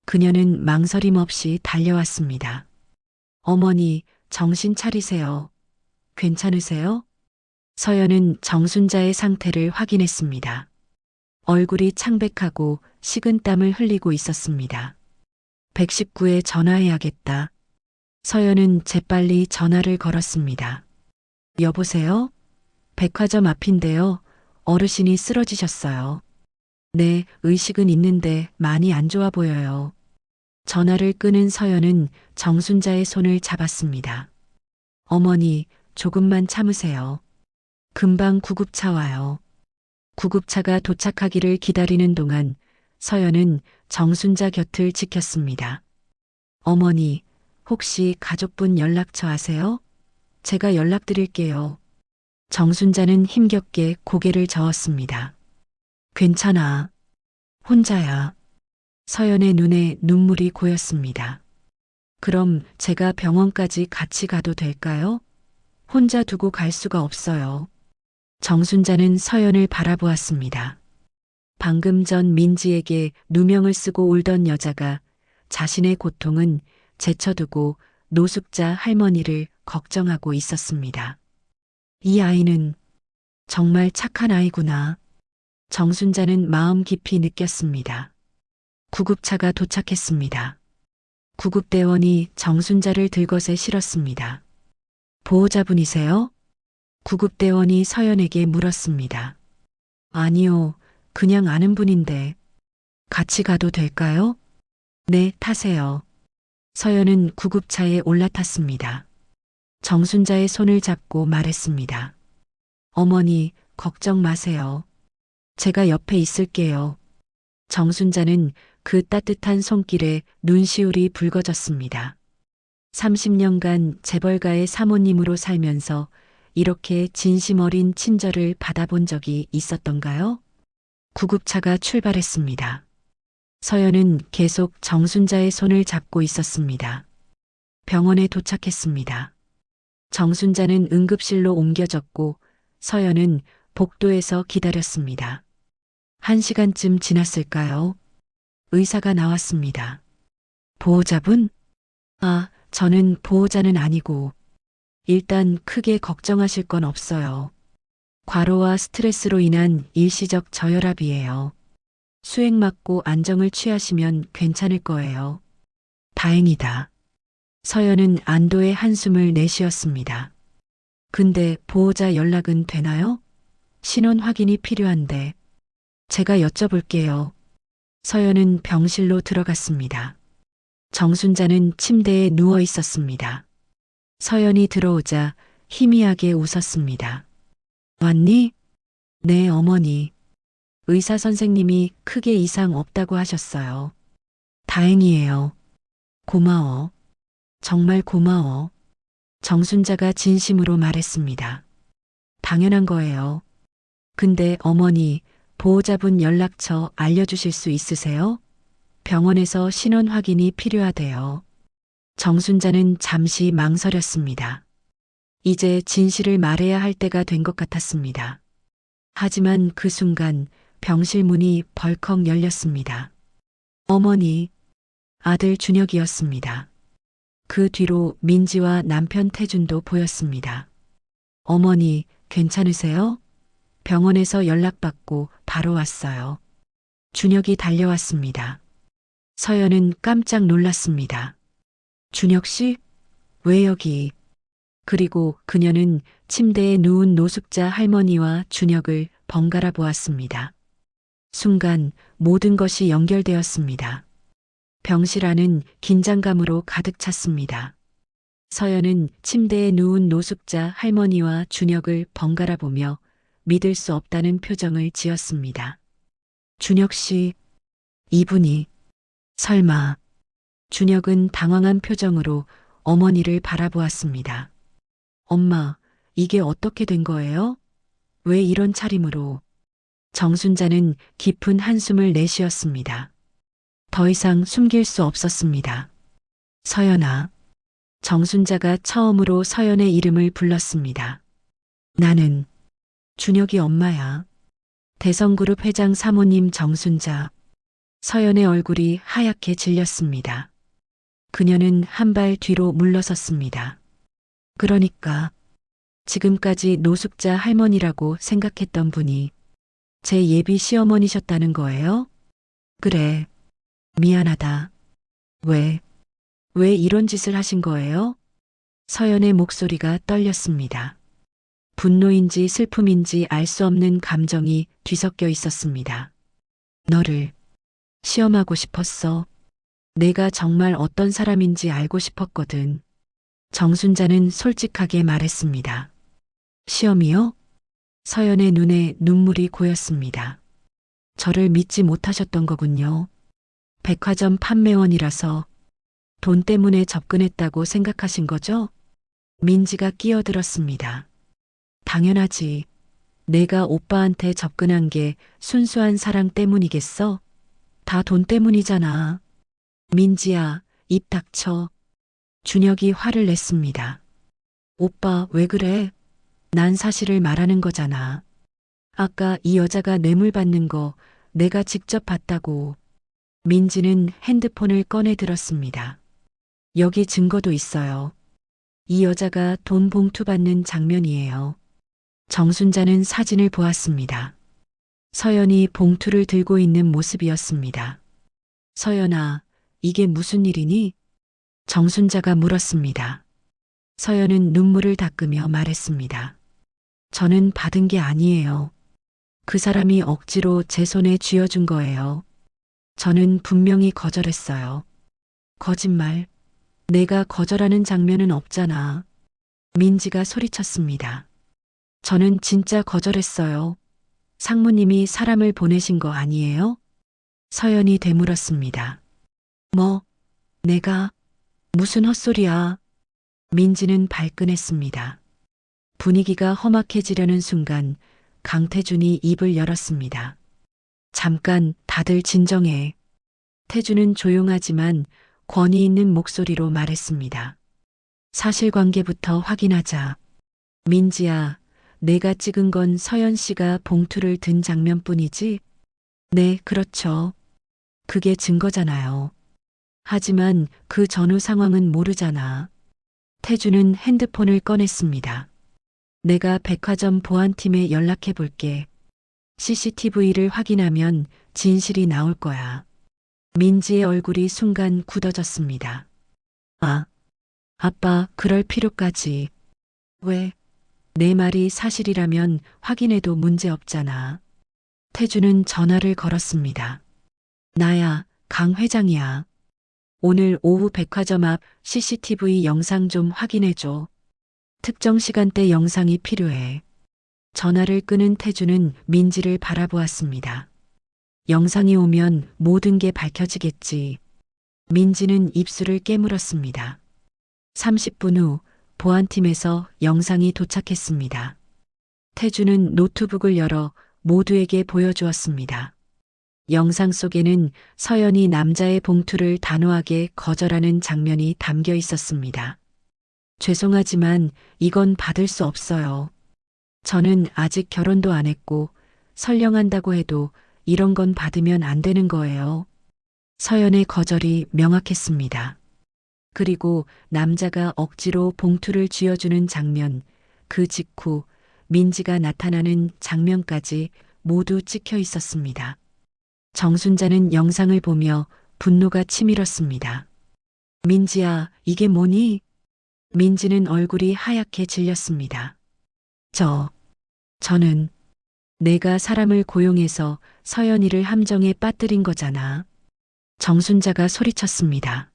그녀는 망설임 없이 달려왔습니다. 어머니, 정신 차리세요. 괜찮으세요? 서연은 정순자의 상태를 확인했습니다. 얼굴이 창백하고 식은땀을 흘리고 있었습니다. 119에 전화해야겠다. 서연은 재빨리 전화를 걸었습니다. 여보세요? 백화점 앞인데요. 어르신이 쓰러지셨어요. 네, 의식은 있는데 많이 안 좋아 보여요. 전화를 끄는 서연은 정순자의 손을 잡았습니다. 어머니, 조금만 참으세요. 금방 구급차 와요. 구급차가 도착하기를 기다리는 동안 서연은 정순자 곁을 지켰습니다. 어머니, 혹시 가족분 연락처 아세요? 제가 연락드릴게요. 정순자는 힘겹게 고개를 저었습니다. 괜찮아. 혼자야. 서연의 눈에 눈물이 고였습니다. 그럼 제가 병원까지 같이 가도 될까요? 혼자 두고 갈 수가 없어요. 정순자는 서연을 바라보았습니다. 방금 전 민지에게 누명을 쓰고 울던 여자가 자신의 고통은 제쳐두고 노숙자 할머니를 걱정하고 있었습니다. 이 아이는 정말 착한 아이구나. 정순자는 마음 깊이 느꼈습니다. 구급차가 도착했습니다. 구급대원이 정순자를 들것에 실었습니다. 보호자분이세요? 구급대원이 서연에게 물었습니다. 아니요, 그냥 아는 분인데. 같이 가도 될까요? 네, 타세요. 서연은 구급차에 올라탔습니다. 정순자의 손을 잡고 말했습니다. 어머니, 걱정 마세요. 제가 옆에 있을게요. 정순자는 그 따뜻한 손길에 눈시울이 붉어졌습니다. 30년간 재벌가의 사모님으로 살면서 이렇게 진심 어린 친절을 받아본 적이 있었던가요? 구급차가 출발했습니다. 서연은 계속 정순자의 손을 잡고 있었습니다. 병원에 도착했습니다. 정순자는 응급실로 옮겨졌고 서연은 복도에서 기다렸습니다. 1시간쯤 지났을까요? 의사가 나왔습니다. 보호자분? 아, 저는 보호자는 아니고 일단 크게 걱정하실 건 없어요. 과로와 스트레스로 인한 일시적 저혈압이에요. 수액 맞고 안정을 취하시면 괜찮을 거예요. 다행이다. 서연은 안도의 한숨을 내쉬었습니다. 근데 보호자 연락은 되나요? 신원 확인이 필요한데. 제가 여쭤볼게요. 서연은 병실로 들어갔습니다. 정순자는 침대에 누워 있었습니다. 서연이 들어오자 희미하게 웃었습니다. 왔니? 네, 어머니. 의사 선생님이 크게 이상 없다고 하셨어요. 다행이에요. 고마워. 정말 고마워. 정순자가 진심으로 말했습니다. 당연한 거예요. 근데 어머니, 보호자분 연락처 알려주실 수 있으세요? 병원에서 신원 확인이 필요하대요. 정순자는 잠시 망설였습니다. 이제 진실을 말해야 할 때가 된 것 같았습니다. 하지만 그 순간 병실 문이 벌컥 열렸습니다. 어머니, 아들 준혁이었습니다. 그 뒤로 민지와 남편 태준도 보였습니다. 어머니, 괜찮으세요? 병원에서 연락받고 바로 왔어요. 준혁이 달려왔습니다. 서연은 깜짝 놀랐습니다. 준혁 씨? 왜 여기? 그리고 그녀는 침대에 누운 노숙자 할머니와 준혁을 번갈아 보았습니다. 순간 모든 것이 연결되었습니다. 병실 안은 긴장감으로 가득 찼습니다. 서연은 침대에 누운 노숙자 할머니와 준혁을 번갈아 보며 믿을 수 없다는 표정을 지었습니다. 준혁 씨, 이분이 설마. 준혁은 당황한 표정으로 어머니를 바라보았습니다. 엄마, 이게 어떻게 된 거예요? 왜 이런 차림으로? 정순자는 깊은 한숨을 내쉬었습니다. 더 이상 숨길 수 없었습니다. 서연아. 정순자가 처음으로 서연의 이름을 불렀습니다. 나는 준혁이 엄마야. 대성그룹 회장 사모님 정순자. 서연의 얼굴이 하얗게 질렸습니다. 그녀는 한 발 뒤로 물러섰습니다. 그러니까 지금까지 노숙자 할머니라고 생각했던 분이 제 예비 시어머니셨다는 거예요? 그래. 미안하다. 왜 이런 짓을 하신 거예요? 서연의 목소리가 떨렸습니다. 분노인지 슬픔인지 알 수 없는 감정이 뒤섞여 있었습니다. 너를 시험하고 싶었어. 내가 정말 어떤 사람인지 알고 싶었거든. 정순자는 솔직하게 말했습니다. 시험이요? 서연의 눈에 눈물이 고였습니다. 저를 믿지 못하셨던 거군요. 백화점 판매원이라서 돈 때문에 접근했다고 생각하신 거죠? 민지가 끼어들었습니다. 당연하지. 내가 오빠한테 접근한 게 순수한 사랑 때문이겠어? 다 돈 때문이잖아. 민지야, 입 닥쳐. 준혁이 화를 냈습니다. 오빠, 왜 그래? 난 사실을 말하는 거잖아. 아까 이 여자가 뇌물 받는 거 내가 직접 봤다고. 민지는 핸드폰을 꺼내 들었습니다. 여기 증거도 있어요. 이 여자가 돈 봉투 받는 장면이에요. 정순자는 사진을 보았습니다. 서연이 봉투를 들고 있는 모습이었습니다. 서연아, 이게 무슨 일이니? 정순자가 물었습니다. 서연은 눈물을 닦으며 말했습니다. 저는 받은 게 아니에요. 그 사람이 억지로 제 손에 쥐어준 거예요. 저는 분명히 거절했어요. 거짓말. 내가 거절하는 장면은 없잖아. 민지가 소리쳤습니다. 저는 진짜 거절했어요. 상무님이 사람을 보내신 거 아니에요? 서연이 되물었습니다. 뭐, 내가, 무슨 헛소리야. 민지는 발끈했습니다. 분위기가 험악해지려는 순간 강태준이 입을 열었습니다. 잠깐 다들 진정해. 태준은 조용하지만 권위 있는 목소리로 말했습니다. 사실관계부터 확인하자. 민지야, 내가 찍은 건 서연 씨가 봉투를 든 장면뿐이지? 네, 그렇죠. 그게 증거잖아요. 하지만 그 전후 상황은 모르잖아. 태준은 핸드폰을 꺼냈습니다. 내가 백화점 보안팀에 연락해 볼게. CCTV를 확인하면 진실이 나올 거야. 민지의 얼굴이 순간 굳어졌습니다. 아, 아빠, 그럴 필요까지. 왜? 내 말이 사실이라면 확인해도 문제 없잖아. 태준은 전화를 걸었습니다. 나야, 강 회장이야. 오늘 오후 백화점 앞 CCTV 영상 좀 확인해줘. 특정 시간대 영상이 필요해. 전화를 끊은 태준은 민지를 바라보았습니다. 영상이 오면 모든 게 밝혀지겠지. 민지는 입술을 깨물었습니다. 30분 후 보안팀에서 영상이 도착했습니다. 태준은 노트북을 열어 모두에게 보여주었습니다. 영상 속에는 서연이 남자의 봉투를 단호하게 거절하는 장면이 담겨 있었습니다. 죄송하지만 이건 받을 수 없어요. 저는 아직 결혼도 안 했고 설령한다고 해도 이런 건 받으면 안 되는 거예요. 서연의 거절이 명확했습니다. 그리고 남자가 억지로 봉투를 쥐어주는 장면, 그 직후 민지가 나타나는 장면까지 모두 찍혀 있었습니다. 정순자는 영상을 보며 분노가 치밀었습니다. 민지야, 이게 뭐니? 민지는 얼굴이 하얗게 질렸습니다. 저는 내가 사람을 고용해서 서연이를 함정에 빠뜨린 거잖아. 정순자가 소리쳤습니다.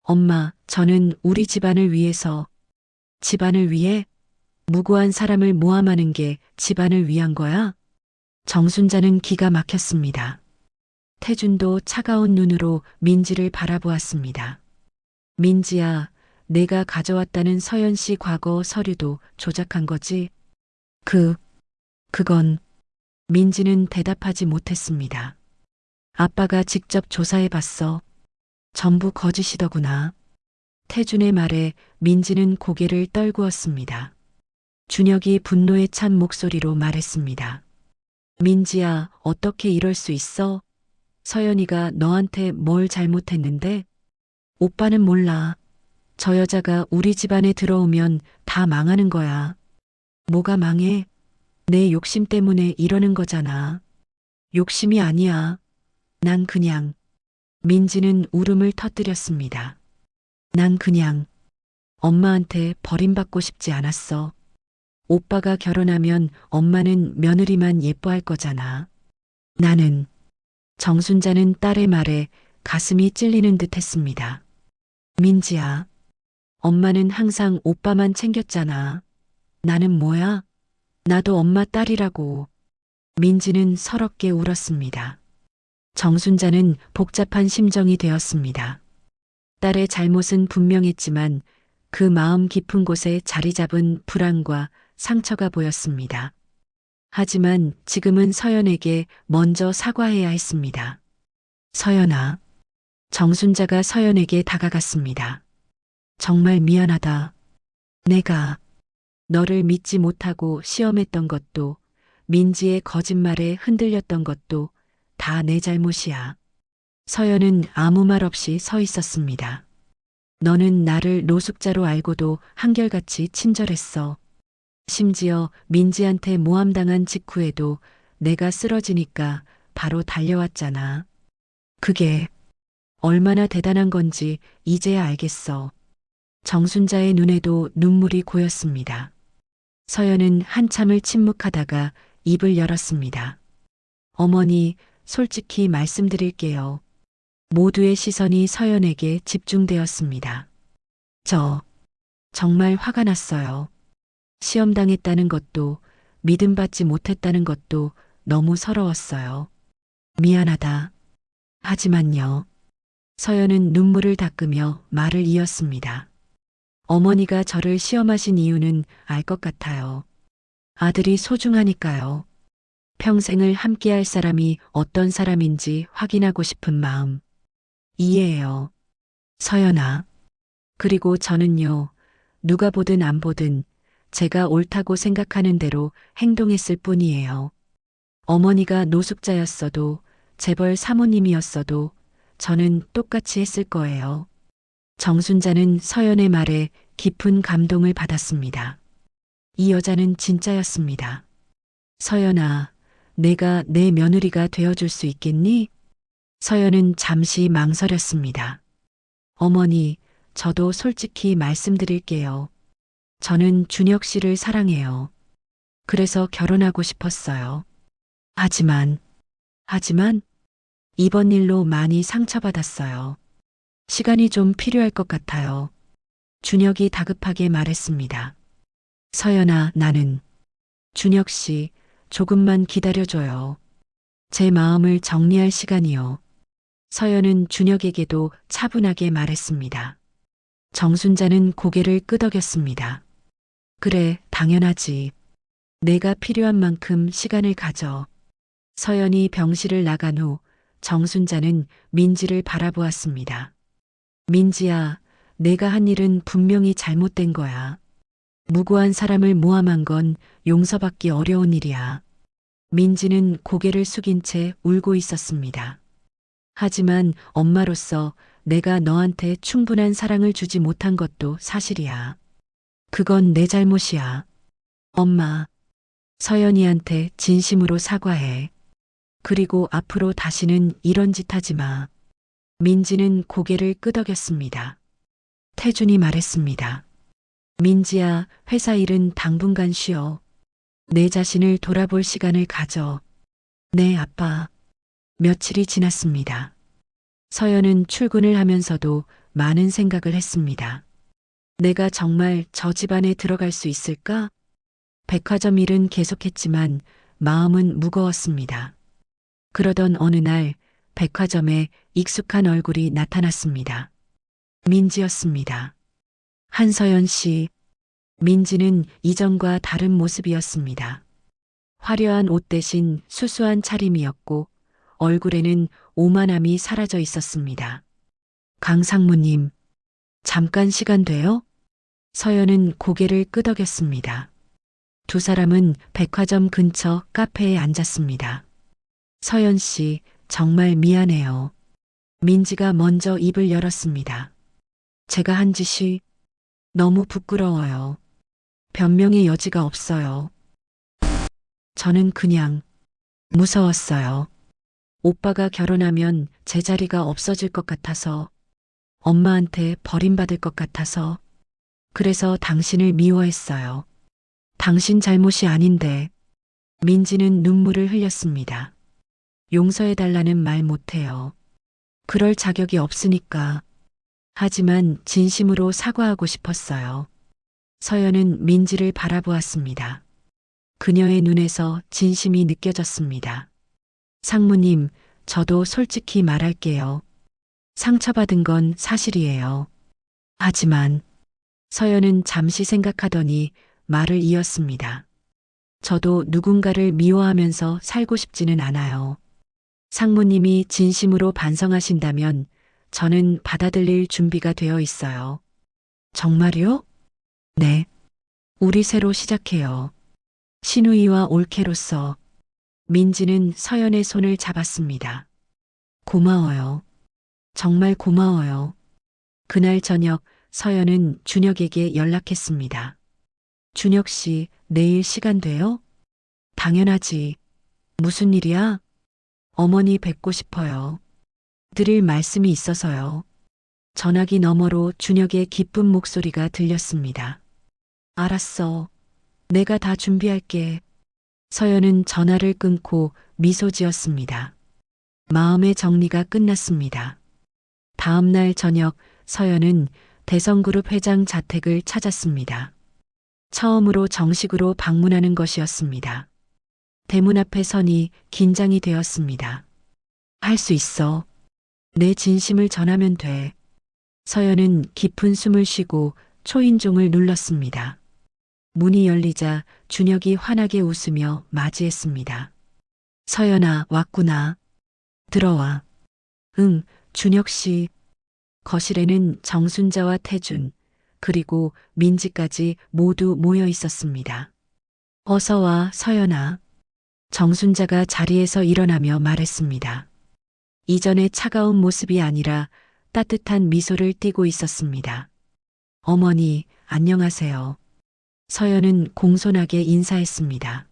엄마, 저는 우리 집안을 위해서, 집안을 위해? 무고한 사람을 모함하는 게 집안을 위한 거야? 정순자는 기가 막혔습니다. 태준도 차가운 눈으로 민지를 바라보았습니다. 민지야, 내가 가져왔다는 서연 씨 과거 서류도 조작한 거지? 그건 민지는 대답하지 못했습니다. 아빠가 직접 조사해 봤어. 전부 거짓이더구나. 태준의 말에 민지는 고개를 떨구었습니다. 준혁이 분노에 찬 목소리로 말했습니다. 민지야, 어떻게 이럴 수 있어? 서연이가 너한테 뭘 잘못했는데? 오빠는 몰라. 저 여자가 우리 집안에 들어오면 다 망하는 거야. 뭐가 망해? 내 욕심 때문에 이러는 거잖아. 욕심이 아니야. 난 그냥. 민지는 울음을 터뜨렸습니다. 난 그냥 엄마한테 버림받고 싶지 않았어. 오빠가 결혼하면 엄마는 며느리만 예뻐할 거잖아. 나는. 정순자는 딸의 말에 가슴이 찔리는 듯 했습니다. 민지야, 엄마는 항상 오빠만 챙겼잖아. 나는 뭐야? 나도 엄마 딸이라고. 민지는 서럽게 울었습니다. 정순자는 복잡한 심정이 되었습니다. 딸의 잘못은 분명했지만 그 마음 깊은 곳에 자리 잡은 불안과 상처가 보였습니다. 하지만 지금은 서연에게 먼저 사과해야 했습니다. 서연아. 정순자가 서연에게 다가갔습니다. 정말 미안하다. 내가 너를 믿지 못하고 시험했던 것도 민지의 거짓말에 흔들렸던 것도 다 내 잘못이야. 서연은 아무 말 없이 서 있었습니다. 너는 나를 노숙자로 알고도 한결같이 친절했어. 심지어 민지한테 모함당한 직후에도 내가 쓰러지니까 바로 달려왔잖아. 그게 얼마나 대단한 건지 이제야 알겠어. 정순자의 눈에도 눈물이 고였습니다. 서연은 한참을 침묵하다가 입을 열었습니다. 어머니, 솔직히 말씀드릴게요. 모두의 시선이 서연에게 집중되었습니다. 정말 화가 났어요. 시험당했다는 것도, 믿음받지 못했다는 것도 너무 서러웠어요. 미안하다. 하지만요. 서연은 눈물을 닦으며 말을 이었습니다. 어머니가 저를 시험하신 이유는 알 것 같아요. 아들이 소중하니까요. 평생을 함께할 사람이 어떤 사람인지 확인하고 싶은 마음. 이해해요. 서연아. 그리고 저는요. 누가 보든 안 보든 제가 옳다고 생각하는 대로 행동했을 뿐이에요. 어머니가 노숙자였어도 재벌 사모님이었어도 저는 똑같이 했을 거예요. 정순자는 서연의 말에 깊은 감동을 받았습니다. 이 여자는 진짜였습니다. 서연아, 내가 내 며느리가 되어줄 수 있겠니? 서연은 잠시 망설였습니다. 어머니, 저도 솔직히 말씀드릴게요. 저는 준혁 씨를 사랑해요. 그래서 결혼하고 싶었어요. 하지만, 이번 일로 많이 상처받았어요. 시간이 좀 필요할 것 같아요. 준혁이 다급하게 말했습니다. 서연아, 나는 준혁 씨, 조금만 기다려줘요. 제 마음을 정리할 시간이요. 서연은 준혁에게도 차분하게 말했습니다. 정순자는 고개를 끄덕였습니다. 그래, 당연하지. 내가 필요한 만큼 시간을 가져. 서연이 병실을 나간 후 정순자는 민지를 바라보았습니다. 민지야, 내가 한 일은 분명히 잘못된 거야. 무고한 사람을 모함한 건 용서받기 어려운 일이야. 민지는 고개를 숙인 채 울고 있었습니다. 하지만 엄마로서 내가 너한테 충분한 사랑을 주지 못한 것도 사실이야. 그건 내 잘못이야. 엄마, 서연이한테 진심으로 사과해. 그리고 앞으로 다시는 이런 짓 하지 마. 민지는 고개를 끄덕였습니다. 태준이 말했습니다. 민지야, 회사 일은 당분간 쉬어. 내 자신을 돌아볼 시간을 가져. 네, 아빠. 며칠이 지났습니다. 서연은 출근을 하면서도 많은 생각을 했습니다. 내가 정말 저 집안에 들어갈 수 있을까? 백화점 일은 계속했지만 마음은 무거웠습니다. 그러던 어느 날 백화점에 익숙한 얼굴이 나타났습니다. 민지였습니다. 한서연 씨. 민지는 이전과 다른 모습이었습니다. 화려한 옷 대신 수수한 차림이었고 얼굴에는 오만함이 사라져 있었습니다. 강상무님, 잠깐 시간 돼요? 서연은 고개를 끄덕였습니다. 두 사람은 백화점 근처 카페에 앉았습니다. 서연 씨, 정말 미안해요. 민지가 먼저 입을 열었습니다. 제가 한 짓이 너무 부끄러워요. 변명의 여지가 없어요. 저는 그냥 무서웠어요. 오빠가 결혼하면 제 자리가 없어질 것 같아서, 엄마한테 버림받을 것 같아서, 그래서 당신을 미워했어요. 당신 잘못이 아닌데. 민지는 눈물을 흘렸습니다. 용서해달라는 말 못해요. 그럴 자격이 없으니까. 하지만 진심으로 사과하고 싶었어요. 서연은 민지를 바라보았습니다. 그녀의 눈에서 진심이 느껴졌습니다. 상무님, 저도 솔직히 말할게요. 상처받은 건 사실이에요. 하지만 서연은 잠시 생각하더니 말을 이었습니다. 저도 누군가를 미워하면서 살고 싶지는 않아요. 상무님이 진심으로 반성하신다면 저는 받아들일 준비가 되어 있어요. 정말요? 네. 우리 새로 시작해요. 신우이와 올케로서. 민지는 서연의 손을 잡았습니다. 고마워요. 정말 고마워요. 그날 저녁 서연은 준혁에게 연락했습니다. 준혁 씨, 내일 시간 돼요? 당연하지. 무슨 일이야? 어머니 뵙고 싶어요. 드릴 말씀이 있어서요. 전화기 너머로 준혁의 기쁜 목소리가 들렸습니다. 알았어. 내가 다 준비할게. 서연은 전화를 끊고 미소 지었습니다. 마음의 정리가 끝났습니다. 다음 날 저녁 서연은 대성그룹 회장 자택을 찾았습니다. 처음으로 정식으로 방문하는 것이었습니다. 대문 앞에 서니 긴장이 되었습니다. 할 수 있어. 내 진심을 전하면 돼. 서연은 깊은 숨을 쉬고 초인종을 눌렀습니다. 문이 열리자 준혁이 환하게 웃으며 맞이했습니다. 서연아, 왔구나. 들어와. 응, 준혁 씨. 거실에는 정순자와 태준, 그리고 민지까지 모두 모여 있었습니다. 어서 와, 서연아. 정순자가 자리에서 일어나며 말했습니다. 이전의 차가운 모습이 아니라 따뜻한 미소를 띠고 있었습니다. 어머니, 안녕하세요. 서연은 공손하게 인사했습니다.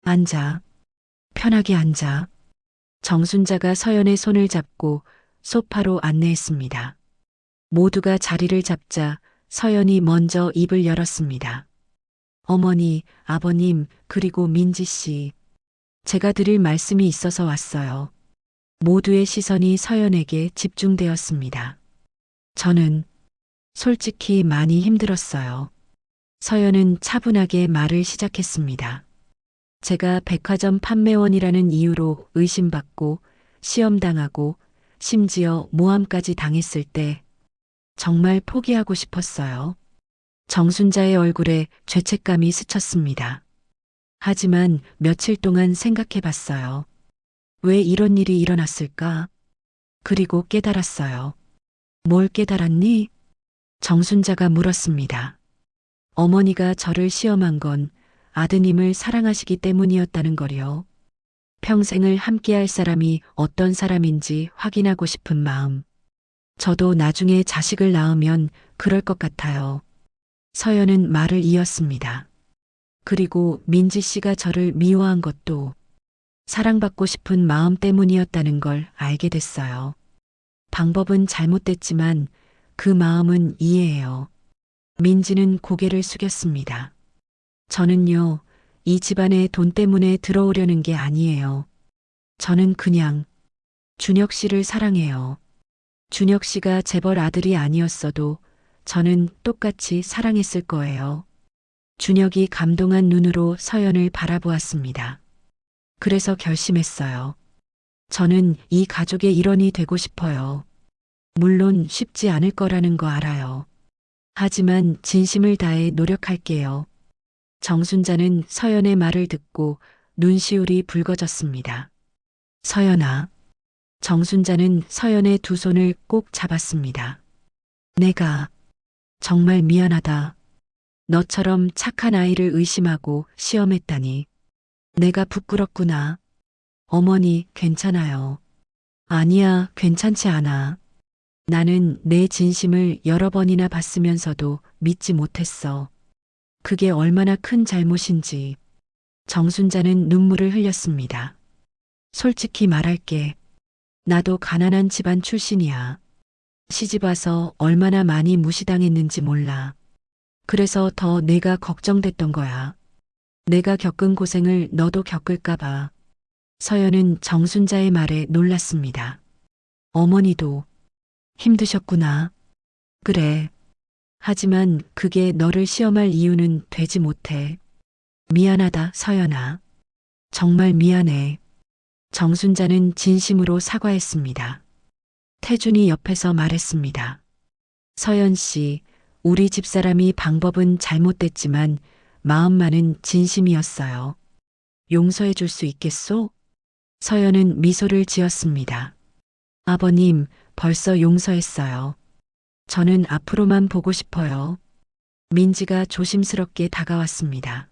앉아. 편하게 앉아. 정순자가 서연의 손을 잡고 소파로 안내했습니다. 모두가 자리를 잡자 서연이 먼저 입을 열었습니다. 어머니, 아버님, 그리고 민지 씨. 제가 드릴 말씀이 있어서 왔어요. 모두의 시선이 서연에게 집중되었습니다. 저는 솔직히 많이 힘들었어요. 서연은 차분하게 말을 시작했습니다. 제가 백화점 판매원이라는 이유로 의심받고 시험당하고 심지어 모함까지 당했을 때 정말 포기하고 싶었어요. 정순자의 얼굴에 죄책감이 스쳤습니다. 하지만 며칠 동안 생각해 봤어요. 왜 이런 일이 일어났을까? 그리고 깨달았어요. 뭘 깨달았니? 정순자가 물었습니다. 어머니가 저를 시험한 건 아드님을 사랑하시기 때문이었다는 거요. 평생을 함께할 사람이 어떤 사람인지 확인하고 싶은 마음. 저도 나중에 자식을 낳으면 그럴 것 같아요. 서연은 말을 이었습니다. 그리고 민지 씨가 저를 미워한 것도 사랑받고 싶은 마음 때문이었다는 걸 알게 됐어요. 방법은 잘못됐지만 그 마음은 이해해요. 민지는 고개를 숙였습니다. 저는요, 이 집안에 돈 때문에 들어오려는 게 아니에요. 저는 그냥 준혁 씨를 사랑해요. 준혁 씨가 재벌 아들이 아니었어도 저는 똑같이 사랑했을 거예요. 준혁이 감동한 눈으로 서연을 바라보았습니다. 그래서 결심했어요. 저는 이 가족의 일원이 되고 싶어요. 물론 쉽지 않을 거라는 거 알아요. 하지만 진심을 다해 노력할게요. 정순자는 서연의 말을 듣고 눈시울이 붉어졌습니다. 서연아. 정순자는 서연의 두 손을 꼭 잡았습니다. 내가 정말 미안하다. 너처럼 착한 아이를 의심하고 시험했다니. 내가 부끄럽구나. 어머니, 괜찮아요. 아니야, 괜찮지 않아. 나는 내 진심을 여러 번이나 봤으면서도 믿지 못했어. 그게 얼마나 큰 잘못인지. 정순자는 눈물을 흘렸습니다. 솔직히 말할게. 나도 가난한 집안 출신이야. 시집 와서 얼마나 많이 무시당했는지 몰라. 그래서 더 내가 걱정됐던 거야. 내가 겪은 고생을 너도 겪을까봐. 서연은 정순자의 말에 놀랐습니다. 어머니도 힘드셨구나. 그래. 하지만 그게 너를 시험할 이유는 되지 못해. 미안하다, 서연아. 정말 미안해. 정순자는 진심으로 사과했습니다. 태준이 옆에서 말했습니다. 서연 씨, 우리 집사람이 방법은 잘못됐지만 마음만은 진심이었어요. 용서해 줄 수 있겠소? 서연은 미소를 지었습니다. 아버님, 벌써 용서했어요. 저는 앞으로만 보고 싶어요. 민지가 조심스럽게 다가왔습니다.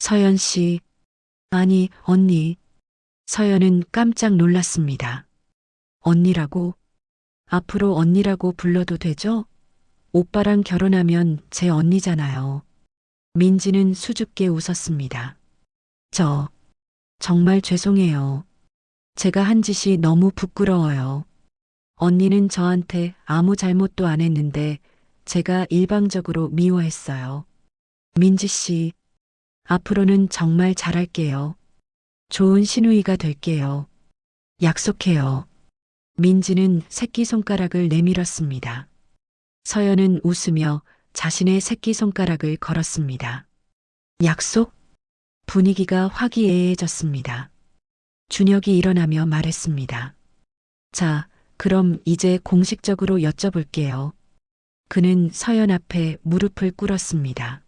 서연 씨, 아니, 언니. 서연은 깜짝 놀랐습니다. 언니라고? 앞으로 언니라고 불러도 되죠? 오빠랑 결혼하면 제 언니잖아요. 민지는 수줍게 웃었습니다. 정말 죄송해요. 제가 한 짓이 너무 부끄러워요. 언니는 저한테 아무 잘못도 안 했는데 제가 일방적으로 미워했어요. 민지 씨, 앞으로는 정말 잘할게요. 좋은 시누이가 될게요. 약속해요. 민지는 새끼손가락을 내밀었습니다. 서연은 웃으며 자신의 새끼손가락을 걸었습니다. 약속? 분위기가 화기애애해졌습니다. 준혁이 일어나며 말했습니다. 자, 그럼 이제 공식적으로 여쭤볼게요. 그는 서연 앞에 무릎을 꿇었습니다.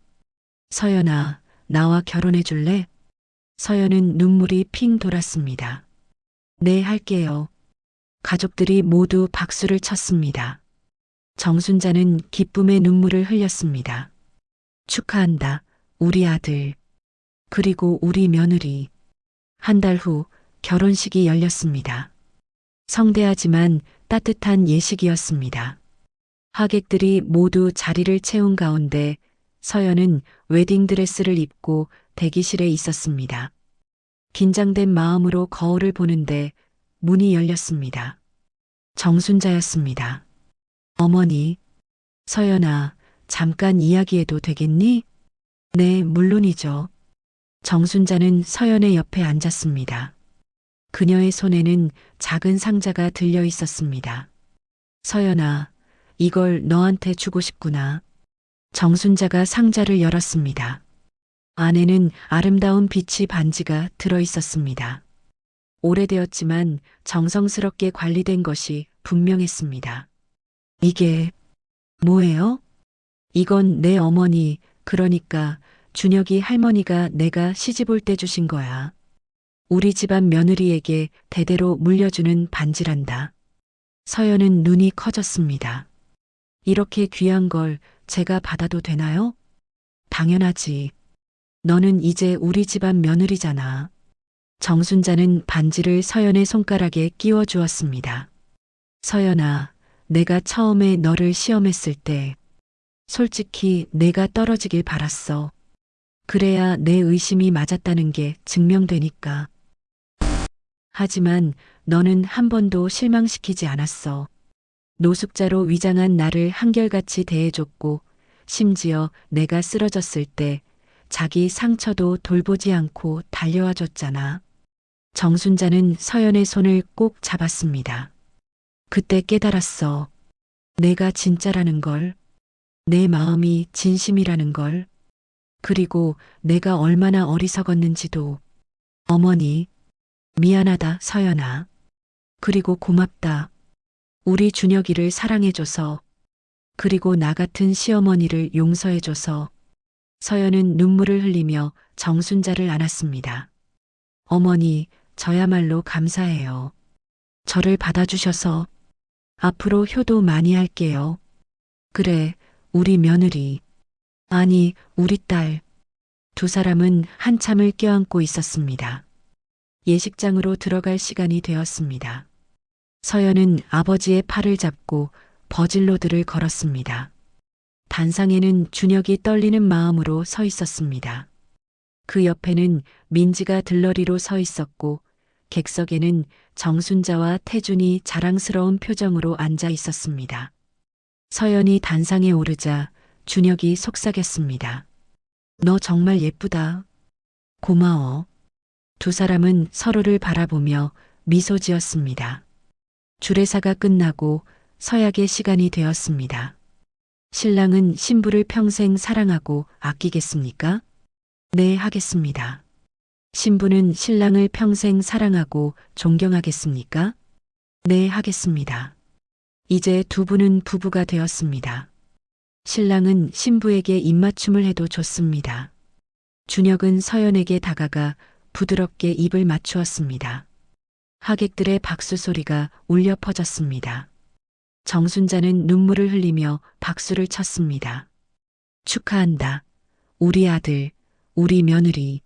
서연아, 나와 결혼해 줄래? 서연은 눈물이 핑 돌았습니다. 네, 할게요. 가족들이 모두 박수를 쳤습니다. 정순자는 기쁨의 눈물을 흘렸습니다. 축하한다, 우리 아들. 그리고 우리 며느리. 한 달 후 결혼식이 열렸습니다. 성대하지만 따뜻한 예식이었습니다. 하객들이 모두 자리를 채운 가운데 서연은 웨딩드레스를 입고 대기실에 있었습니다. 긴장된 마음으로 거울을 보는데 문이 열렸습니다. 정순자였습니다. 어머니, 서연아, 잠깐 이야기해도 되겠니? 네, 물론이죠. 정순자는 서연의 옆에 앉았습니다. 그녀의 손에는 작은 상자가 들려 있었습니다. 서연아, 이걸 너한테 주고 싶구나. 정순자가 상자를 열었습니다. 안에는 아름다운 비치 반지가 들어 있었습니다. 오래되었지만 정성스럽게 관리된 것이 분명했습니다. 이게 뭐예요? 이건 내 어머니, 그러니까 준혁이 할머니가 내가 시집 올 때 주신 거야. 우리 집안 며느리에게 대대로 물려주는 반지란다. 서연은 눈이 커졌습니다. 이렇게 귀한 걸 제가 받아도 되나요? 당연하지. 너는 이제 우리 집안 며느리잖아. 정순자는 반지를 서연의 손가락에 끼워 주었습니다. 서연아, 내가 처음에 너를 시험했을 때 솔직히 내가 떨어지길 바랐어. 그래야 내 의심이 맞았다는 게 증명되니까. 하지만 너는 한 번도 실망시키지 않았어. 노숙자로 위장한 나를 한결같이 대해줬고 심지어 내가 쓰러졌을 때 자기 상처도 돌보지 않고 달려와 줬잖아. 정순자는 서연의 손을 꼭 잡았습니다. 그때 깨달았어. 내가 진짜라는 걸. 내 마음이 진심이라는 걸. 그리고 내가 얼마나 어리석었는지도. 어머니, 미안하다, 서연아. 그리고 고맙다. 우리 준혁이를 사랑해줘서. 그리고 나 같은 시어머니를 용서해줘서. 서연은 눈물을 흘리며 정순자를 안았습니다. 어머니, 저야말로 감사해요. 저를 받아주셔서. 앞으로 효도 많이 할게요. 그래, 우리 며느리. 아니, 우리 딸. 두 사람은 한참을 껴안고 있었습니다. 예식장으로 들어갈 시간이 되었습니다. 서연은 아버지의 팔을 잡고 버질로드를 걸었습니다. 단상에는 준혁이 떨리는 마음으로 서 있었습니다. 그 옆에는 민지가 들러리로 서 있었고 객석에는 정순자와 태준이 자랑스러운 표정으로 앉아 있었습니다. 서연이 단상에 오르자 준혁이 속삭였습니다. 너 정말 예쁘다. 고마워. 두 사람은 서로를 바라보며 미소 지었습니다. 주례사가 끝나고 서약의 시간이 되었습니다. 신랑은 신부를 평생 사랑하고 아끼겠습니까? 네, 하겠습니다. 신부는 신랑을 평생 사랑하고 존경하겠습니까? 네, 하겠습니다. 이제 두 분은 부부가 되었습니다. 신랑은 신부에게 입맞춤을 해도 좋습니다. 준혁은 서연에게 다가가 부드럽게 입을 맞추었습니다. 하객들의 박수 소리가 울려 퍼졌습니다. 정순자는 눈물을 흘리며 박수를 쳤습니다. 축하한다. 우리 아들, 우리 며느리.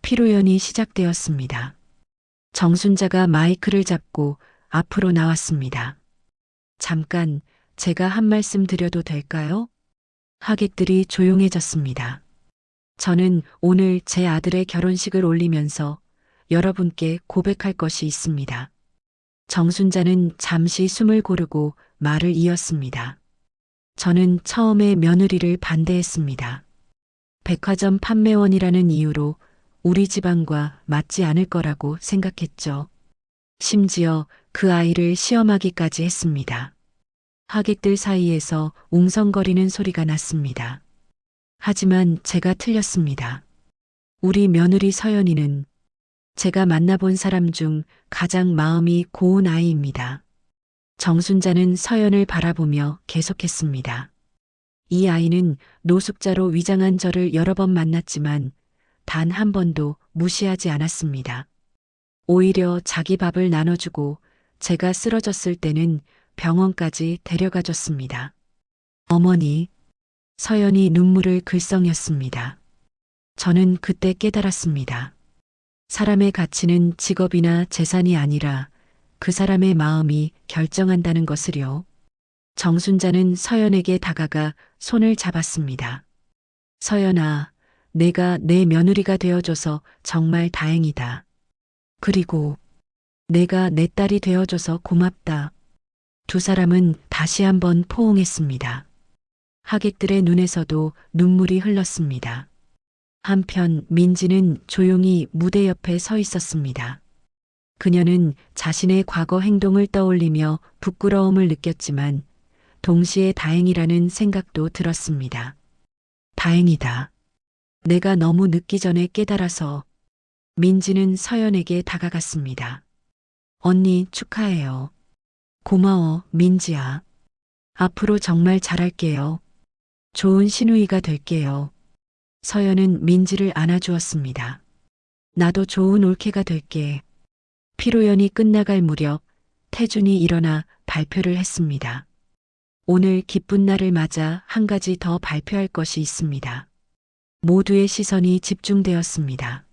피로연이 시작되었습니다. 정순자가 마이크를 잡고 앞으로 나왔습니다. 잠깐 제가 한 말씀 드려도 될까요? 하객들이 조용해졌습니다. 저는 오늘 제 아들의 결혼식을 올리면서 여러분께 고백할 것이 있습니다. 정순자는 잠시 숨을 고르고 말을 이었습니다. 저는 처음에 며느리를 반대했습니다. 백화점 판매원이라는 이유로 우리 집안과 맞지 않을 거라고 생각했죠. 심지어 그 아이를 시험하기까지 했습니다. 하객들 사이에서 웅성거리는 소리가 났습니다. 하지만 제가 틀렸습니다. 우리 며느리 서연이는 제가 만나본 사람 중 가장 마음이 고운 아이입니다. 정순자는 서연을 바라보며 계속했습니다. 이 아이는 노숙자로 위장한 저를 여러 번 만났지만 단 한 번도 무시하지 않았습니다. 오히려 자기 밥을 나눠주고 제가 쓰러졌을 때는 병원까지 데려가 줬습니다. 어머니, 서연이 눈물을 글썽였습니다. 저는 그때 깨달았습니다. 사람의 가치는 직업이나 재산이 아니라 그 사람의 마음이 결정한다는 것을요. 정순자는 서연에게 다가가 손을 잡았습니다. 서연아, 내가 내 며느리가 되어줘서 정말 다행이다. 그리고 내가 내 딸이 되어줘서 고맙다. 두 사람은 다시 한번 포옹했습니다. 하객들의 눈에서도 눈물이 흘렀습니다. 한편 민지는 조용히 무대 옆에 서 있었습니다. 그녀는 자신의 과거 행동을 떠올리며 부끄러움을 느꼈지만 동시에 다행이라는 생각도 들었습니다. 다행이다. 내가 너무 늦기 전에 깨달아서. 민지는 서연에게 다가갔습니다. 언니 축하해요. 고마워, 민지야. 앞으로 정말 잘할게요. 좋은 시누이가 될게요. 서연은 민지를 안아주었습니다. 나도 좋은 올케가 될게. 피로연이 끝나갈 무렵 태준이 일어나 발표를 했습니다. 오늘 기쁜 날을 맞아 한 가지 더 발표할 것이 있습니다. 모두의 시선이 집중되었습니다.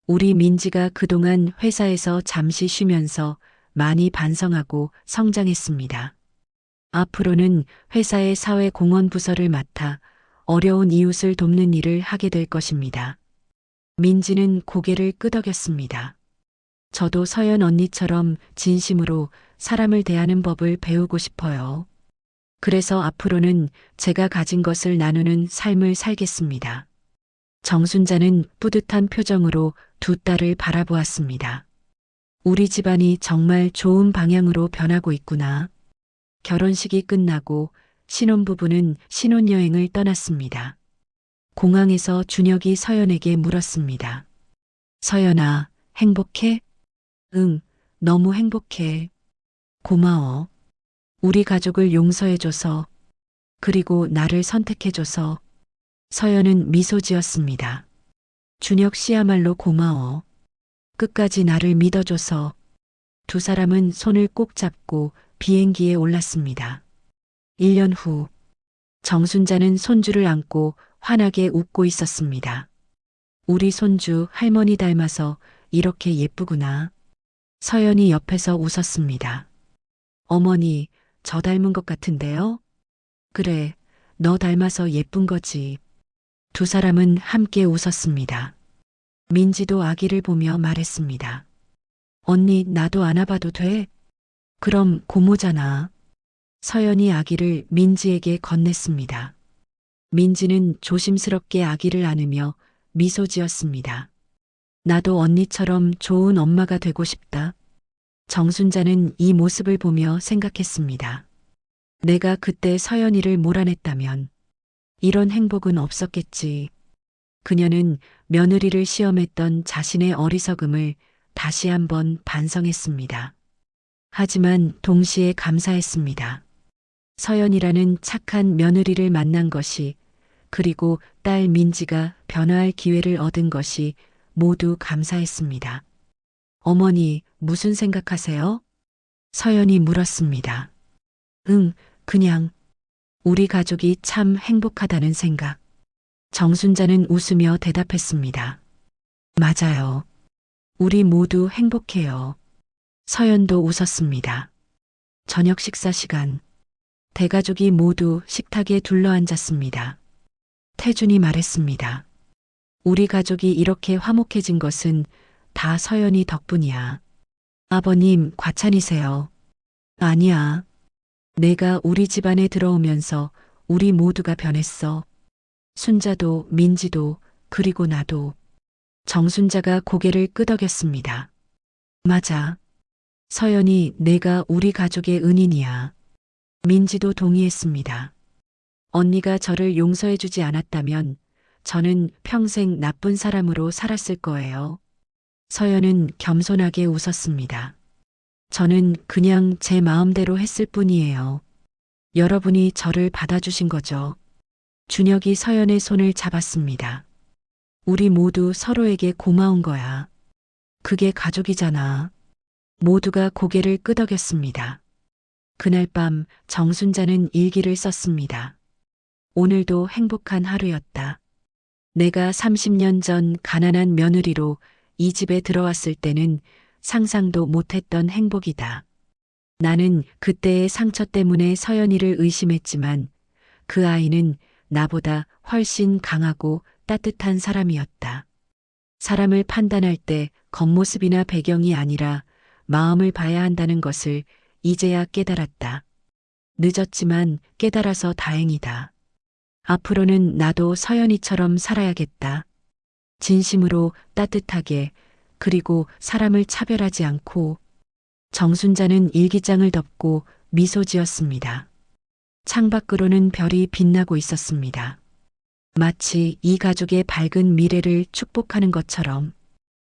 우리 민지가 그동안 회사에서 잠시 쉬면서 많이 반성하고 성장했습니다. 앞으로는 회사의 사회공헌 부서를 맡아 어려운 이웃을 돕는 일을 하게 될 것입니다. 민지는 고개를 끄덕였습니다. 저도 서연 언니처럼 진심으로 사람을 대하는 법을 배우고 싶어요. 그래서 앞으로는 제가 가진 것을 나누는 삶을 살겠습니다. 정순자는 뿌듯한 표정으로 두 딸을 바라보았습니다. 우리 집안이 정말 좋은 방향으로 변하고 있구나. 결혼식이 끝나고 신혼부부는 신혼여행을 떠났습니다. 공항에서 준혁이 서연에게 물었습니다. 서연아, 행복해? 응, 너무 행복해. 고마워. 우리 가족을 용서해줘서, 그리고 나를 선택해줘서. 서연은 미소 지었습니다. 준혁 씨야말로 고마워. 끝까지 나를 믿어줘서. 두 사람은 손을 꼭 잡고 비행기에 올랐습니다. 1년 후, 정순자는 손주를 안고 환하게 웃고 있었습니다. 우리 손주 할머니 닮아서 이렇게 예쁘구나. 서연이 옆에서 웃었습니다. 어머니, 저 닮은 것 같은데요? 그래, 너 닮아서 예쁜 거지. 두 사람은 함께 웃었습니다. 민지도 아기를 보며 말했습니다. 언니, 나도 안아봐도 돼? 그럼 고모잖아. 서연이 아기를 민지에게 건넸습니다. 민지는 조심스럽게 아기를 안으며 미소 지었습니다. 나도 언니처럼 좋은 엄마가 되고 싶다. 정순자는 이 모습을 보며 생각했습니다. 내가 그때 서연이를 몰아냈다면 이런 행복은 없었겠지. 그녀는 며느리를 시험했던 자신의 어리석음을 다시 한번 반성했습니다. 하지만 동시에 감사했습니다. 서연이라는 착한 며느리를 만난 것이, 그리고 딸 민지가 변화할 기회를 얻은 것이 모두 감사했습니다. 어머니, 무슨 생각하세요? 서연이 물었습니다. 그냥 우리 가족이 참 행복하다는 생각. 정순자는 웃으며 대답했습니다. 맞아요. 우리 모두 행복해요. 서연도 웃었습니다. 저녁 식사 시간. 대가족이 모두 식탁에 둘러앉았습니다. 태준이 말했습니다. 우리 가족이 이렇게 화목해진 것은 다 서연이 덕분이야. 아버님, 과찬이세요. 아니야. 내가 우리 집안에 들어오면서 우리 모두가 변했어. 순자도, 민지도, 그리고 나도. 정순자가 고개를 끄덕였습니다. 맞아. 서연이 내가 우리 가족의 은인이야. 민지도 동의했습니다. 언니가 저를 용서해주지 않았다면 저는 평생 나쁜 사람으로 살았을 거예요. 서연은 겸손하게 웃었습니다. 저는 그냥 제 마음대로 했을 뿐이에요. 여러분이 저를 받아주신 거죠. 준혁이 서연의 손을 잡았습니다. 우리 모두 서로에게 고마운 거야. 그게 가족이잖아. 모두가 고개를 끄덕였습니다. 그날 밤 정순자는 일기를 썼습니다. 오늘도 행복한 하루였다. 내가 30년 전 가난한 며느리로 이 집에 들어왔을 때는 상상도 못했던 행복이다. 나는 그때의 상처 때문에 서연이를 의심했지만 그 아이는 나보다 훨씬 강하고 따뜻한 사람이었다. 사람을 판단할 때 겉모습이나 배경이 아니라 마음을 봐야 한다는 것을 이제야 깨달았다. 늦었지만 깨달아서 다행이다. 앞으로는 나도 서연이처럼 살아야겠다. 진심으로 따뜻하게 그리고 사람을 차별하지 않고. 정순자는 일기장을 덮고 미소 지었습니다. 창밖으로는 별이 빛나고 있었습니다. 마치 이 가족의 밝은 미래를 축복하는 것처럼.